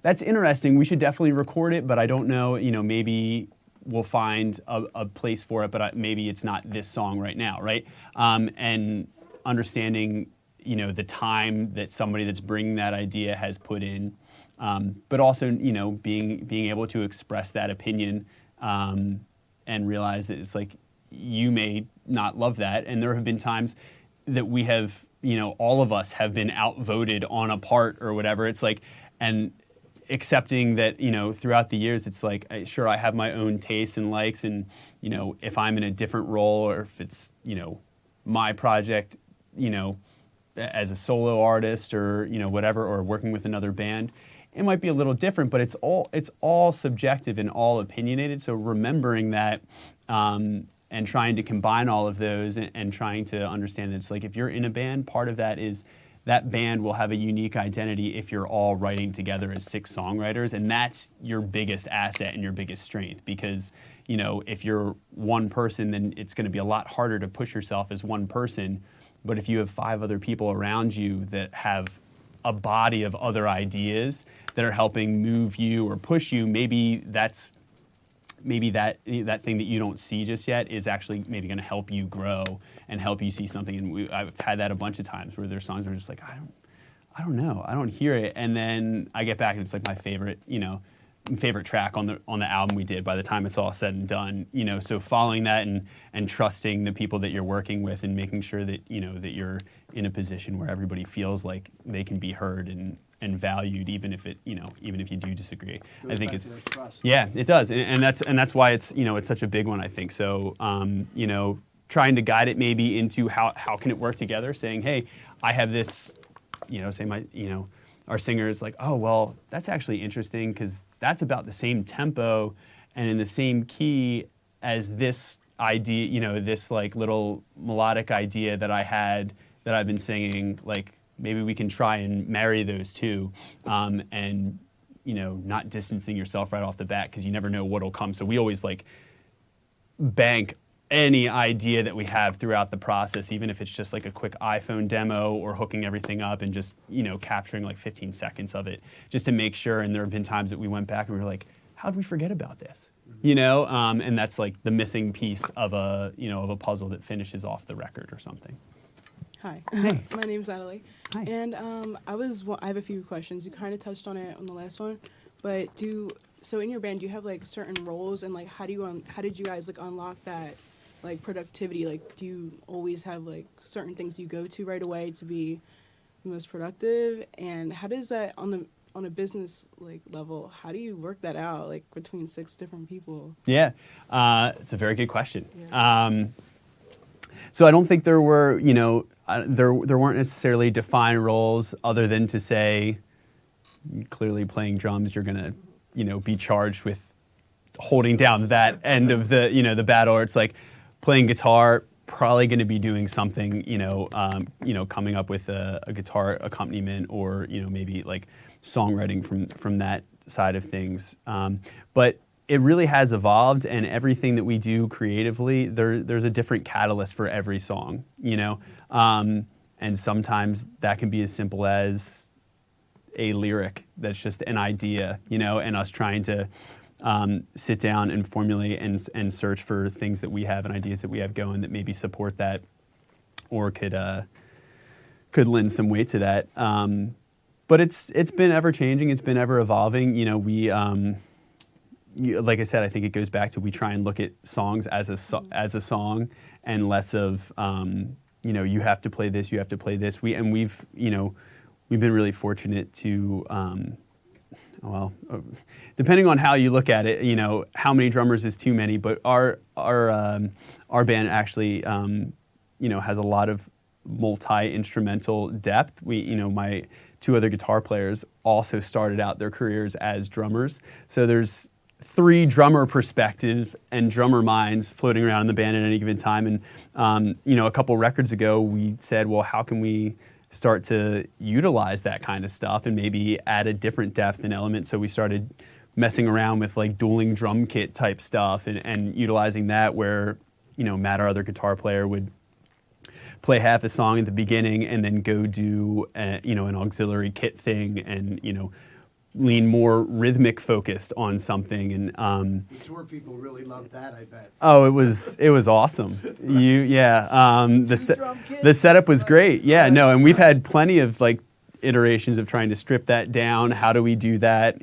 that's interesting. We should definitely record it, but I don't know, maybe we'll find a place for it, but maybe it's not this song right now, right? And understanding, the time that somebody that's bringing that idea has put in, but also, being able to express that opinion, and realize that it's like, you may not love that, and there have been times that we have, all of us have been outvoted on a part or whatever. It's like, and accepting that, throughout the years, it's like, sure, I have my own tastes and likes, and, if I'm in a different role, or if it's, my project, as a solo artist, or, whatever, or working with another band, it might be a little different, but it's all subjective and all opinionated. So remembering that, and trying to combine all of those, and trying to understand that it's like, if you're in a band, part of that is that band will have a unique identity if you're all writing together as 6 songwriters, and that's your biggest asset and your biggest strength, because if you're one person, then it's going to be a lot harder to push yourself as one person. But if you have 5 other people around you that have a body of other ideas that are helping move you or push you, maybe that thing that you don't see just yet is actually maybe going to help you grow and help you see something. And I've had that a bunch of times where there's songs where I'm just like, I don't know, I don't hear it, and then I get back and it's like my favorite track on the album we did by the time it's all said and done. So following that and trusting the people that you're working with, and making sure that that you're in a position where everybody feels like they can be heard and valued, even if you do disagree. I think it's Trust. yeah, it does, and that's why it's it's such a big one, I think. So trying to guide it maybe into how can it work together, saying, hey, I have this, say our singer is like, oh, well, that's actually interesting, because that's about the same tempo and in the same key as this idea, this like little melodic idea that I had that I've been singing. Like, maybe we can try and marry those two, and not distancing yourself right off the bat, because you never know what'll come. So we always like bank any idea that we have throughout the process, even if it's just like a quick iPhone demo, or hooking everything up and just capturing like 15 seconds of it, just to make sure. And there have been times that we went back and we were like, how'd we forget about this? And that's like the missing piece of a puzzle that finishes off the record or something. Hi, Hey. my name's Natalie, Hi. and I have a few questions. You kind of touched on it on the last one, but so in your band, do you have like certain roles, and like how did you guys like unlock that like productivity? Like, do you always have like certain things you go to right away to be the most productive? And how does that on a business like level? How do you work that out like between 6 different people? Yeah, it's a very good question. Yeah. So I don't think there were, there weren't necessarily defined roles other than to say, clearly playing drums, you're gonna, be charged with holding down that end of the, the battle. Or it's like playing guitar, probably going to be doing something, coming up with a guitar accompaniment, or maybe like songwriting from that side of things. But it really has evolved, and everything that we do creatively, there's a different catalyst for every song, and sometimes that can be as simple as a lyric that's just an idea, and us trying to sit down and formulate and search for things that we have and ideas that we have going that maybe support that or could lend some weight to that. But it's been ever changing. It's been ever evolving. Like I said, I think it goes back to we try and look at songs as a song, and less of you have to play this, you have to play this. We've been really fortunate to depending on how you look at it, how many drummers is too many. But our band actually has a lot of multi-instrumental depth. My 2 other guitar players also started out their careers as drummers, so there's 3 drummer perspective and drummer minds floating around in the band at any given time. And a couple records ago, we said, well, how can we start to utilize that kind of stuff and maybe add a different depth and element? So we started messing around with like dueling drum kit type stuff and utilizing that, where Matt, our other guitar player, would play half a song at the beginning and then go do an auxiliary kit thing, and lean more rhythmic focused on something. And The tour people really loved that, I bet. oh, it was awesome. The setup was great. Yeah, no, and we've had plenty of like iterations of trying to strip that down. How do we do that,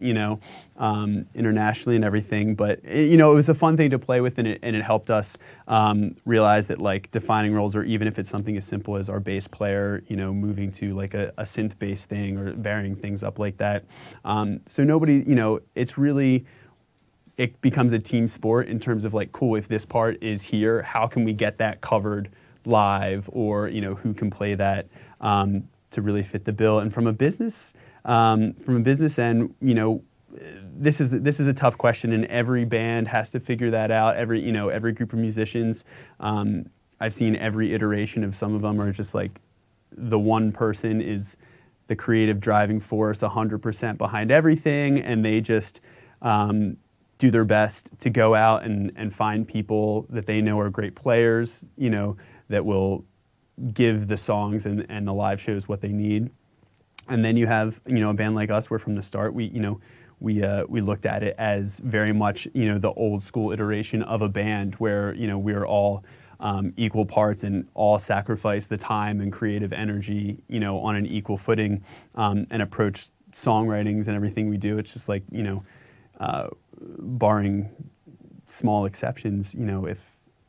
internationally and everything? But it was a fun thing to play with, and it helped us realize that like defining roles, or even if it's something as simple as our bass player, moving to like a synth bass thing or varying things up like that. So nobody, it's really, it becomes a team sport in terms of like, cool, if this part is here, how can we get that covered live, or who can play that to really fit the bill. And from a business end, this is a tough question, and every band has to figure that out. Every group of musicians, I've seen every iteration of some of them are just like the one person is the creative driving force, 100% behind everything, and they just do their best to go out and find people that they know are great players, that will give the songs and the live shows what they need. And then you have, a band like us, where from the start we looked at it as very much, the old school iteration of a band where, we're all equal parts and all sacrifice the time and creative energy, on an equal footing, and approach songwritings and everything we do. It's just like, barring small exceptions,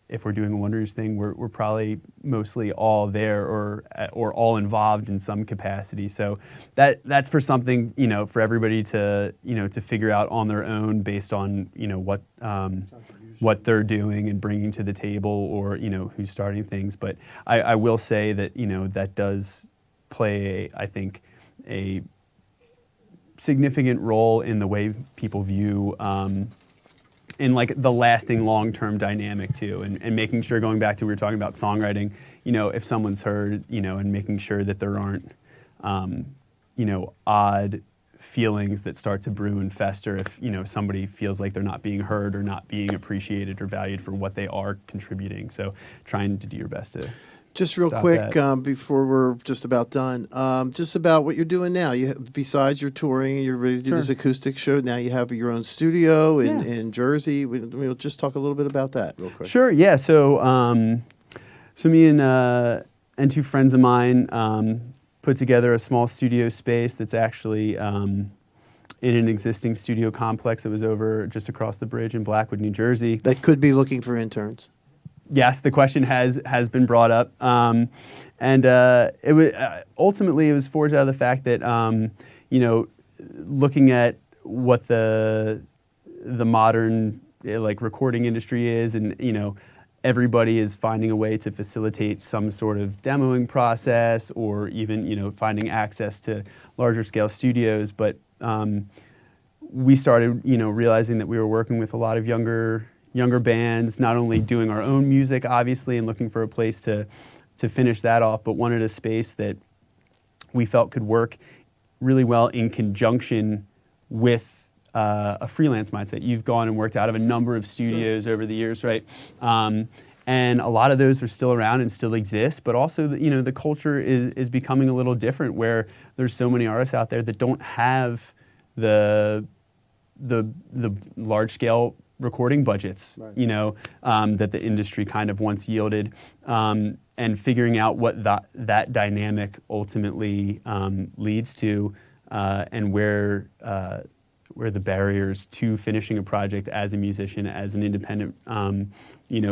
if we're doing a Wonders thing, we're probably mostly all there or all involved in some capacity. So that's for something, for everybody to figure out on their own based on what they're doing and bringing to the table, or who's starting things. But I will say that that does play I think a significant role in the way people view in like the lasting long-term dynamic too, and making sure, going back to, we were talking about songwriting, if someone's heard, and making sure that there aren't, odd feelings that start to brew and fester if, somebody feels like they're not being heard or not being appreciated or valued for what they are contributing. So trying to do your best to Just real stop quick, that. before we're just about done, just about what you're doing now. Besides your touring, you're ready to do this acoustic show. Now you have your own studio in Jersey. We'll just talk a little bit about that real quick. Sure. Yeah. So, so me and 2 friends of mine put together a small studio space that's actually in an existing studio complex that was over just across the bridge in Blackwood, New Jersey. That could be looking for interns. yes, the question has been brought up, and it was ultimately it was forged out of the fact that looking at what the modern like recording industry is, and everybody is finding a way to facilitate some sort of demoing process, or even finding access to larger scale studios, but we started realizing that we were working with a lot of younger bands, not only doing our own music obviously and looking for a place to finish that off, but wanted a space that we felt could work really well in conjunction with a freelance mindset. You've gone and worked out of a number of studios over the years, right? And a lot of those are still around and still exist, but also the culture is becoming a little different, where there's so many artists out there that don't have the large scale recording budgets, Right. That the industry kind of once yielded, and figuring out what that dynamic ultimately leads to, and where the barriers to finishing a project as a musician, as an independent,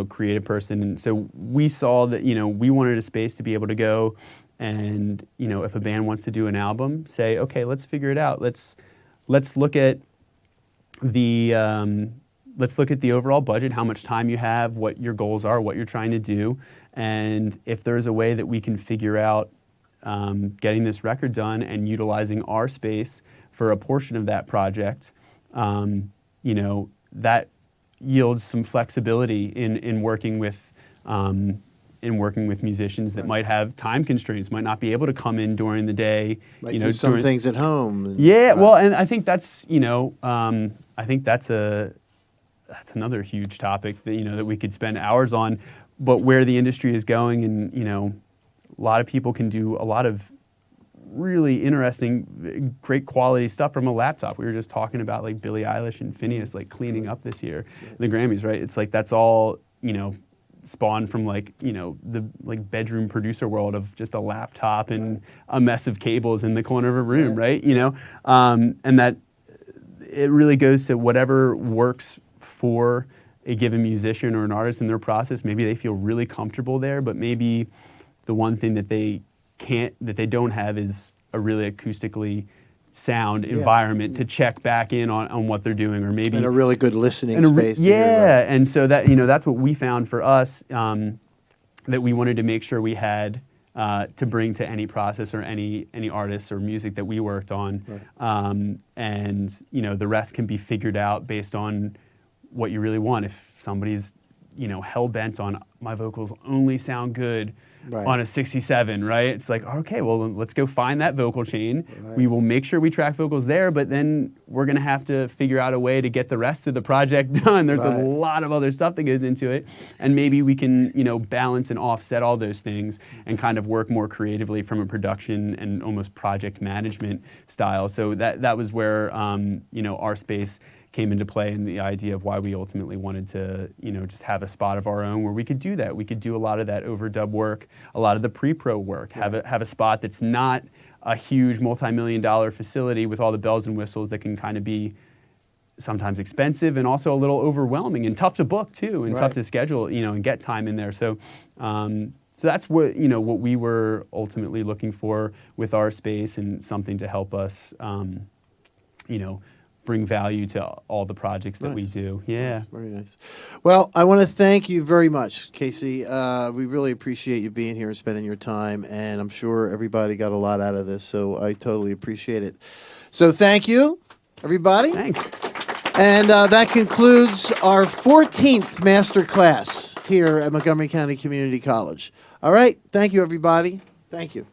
creative person. And so we saw that, we wanted a space to be able to go and, if a band wants to do an album, say, okay, let's figure it out. Let's look at the overall budget, how much time you have, what your goals are, what you're trying to do. And if there's a way that we can figure out getting this record done and utilizing our space for a portion of that project, that yields some flexibility in working with musicians that might have time constraints, might not be able to come in during the day. Like do some things at home. Yeah, well, and I think that's that's another huge topic that that we could spend hours on. But where the industry is going, and a lot of people can do a lot of really interesting, great quality stuff from a laptop. We were just talking about like Billie Eilish and Phineas like cleaning up this year, the Grammys, right? It's like that's all spawned from like the like bedroom producer world of just a laptop and a mess of cables in the corner of a room, right? And that it really goes to whatever works for a given musician or an artist in their process. Maybe they feel really comfortable there, but maybe the one thing that they don't have is a really acoustically sound environment to check back in on what they're doing, or maybe and a really good listening space. Yeah, and so that that's what we found for us, that we wanted to make sure we had to bring to any process or any artists or music that we worked on, Right. And the rest can be figured out based on what you really want. If somebody's hell bent on my vocals only sound good Right. on a 67, right? It's like, okay, well, let's go find that vocal chain. Right. We will make sure we track vocals there, but then we're going to have to figure out a way to get the rest of the project done. There's Right. a lot of other stuff that goes into it, and maybe we can, balance and offset all those things and kind of work more creatively from a production and almost project management style. So that was where, our space came into play, and the idea of why we ultimately wanted to, just have a spot of our own where we could do that. We could do a lot of that overdub work, a lot of the pre-pro work, have a spot that's not a huge multi-million-dollar facility with all the bells and whistles that can kind of be sometimes expensive and also a little overwhelming and tough to book too, and tough Right. to schedule, and get time in there. So, so that's what, what we were ultimately looking for with our space, and something to help us, bring value to all the projects that we Nice. do. Yeah. Nice, very nice. Well, I want to thank you very much, Casey. We really appreciate you being here and spending your time, and I'm sure everybody got a lot out of this, so I totally appreciate it. So thank you, everybody. Thanks. And that concludes our 14th Master Class here at Montgomery County Community College. All right. Thank you, everybody. Thank you.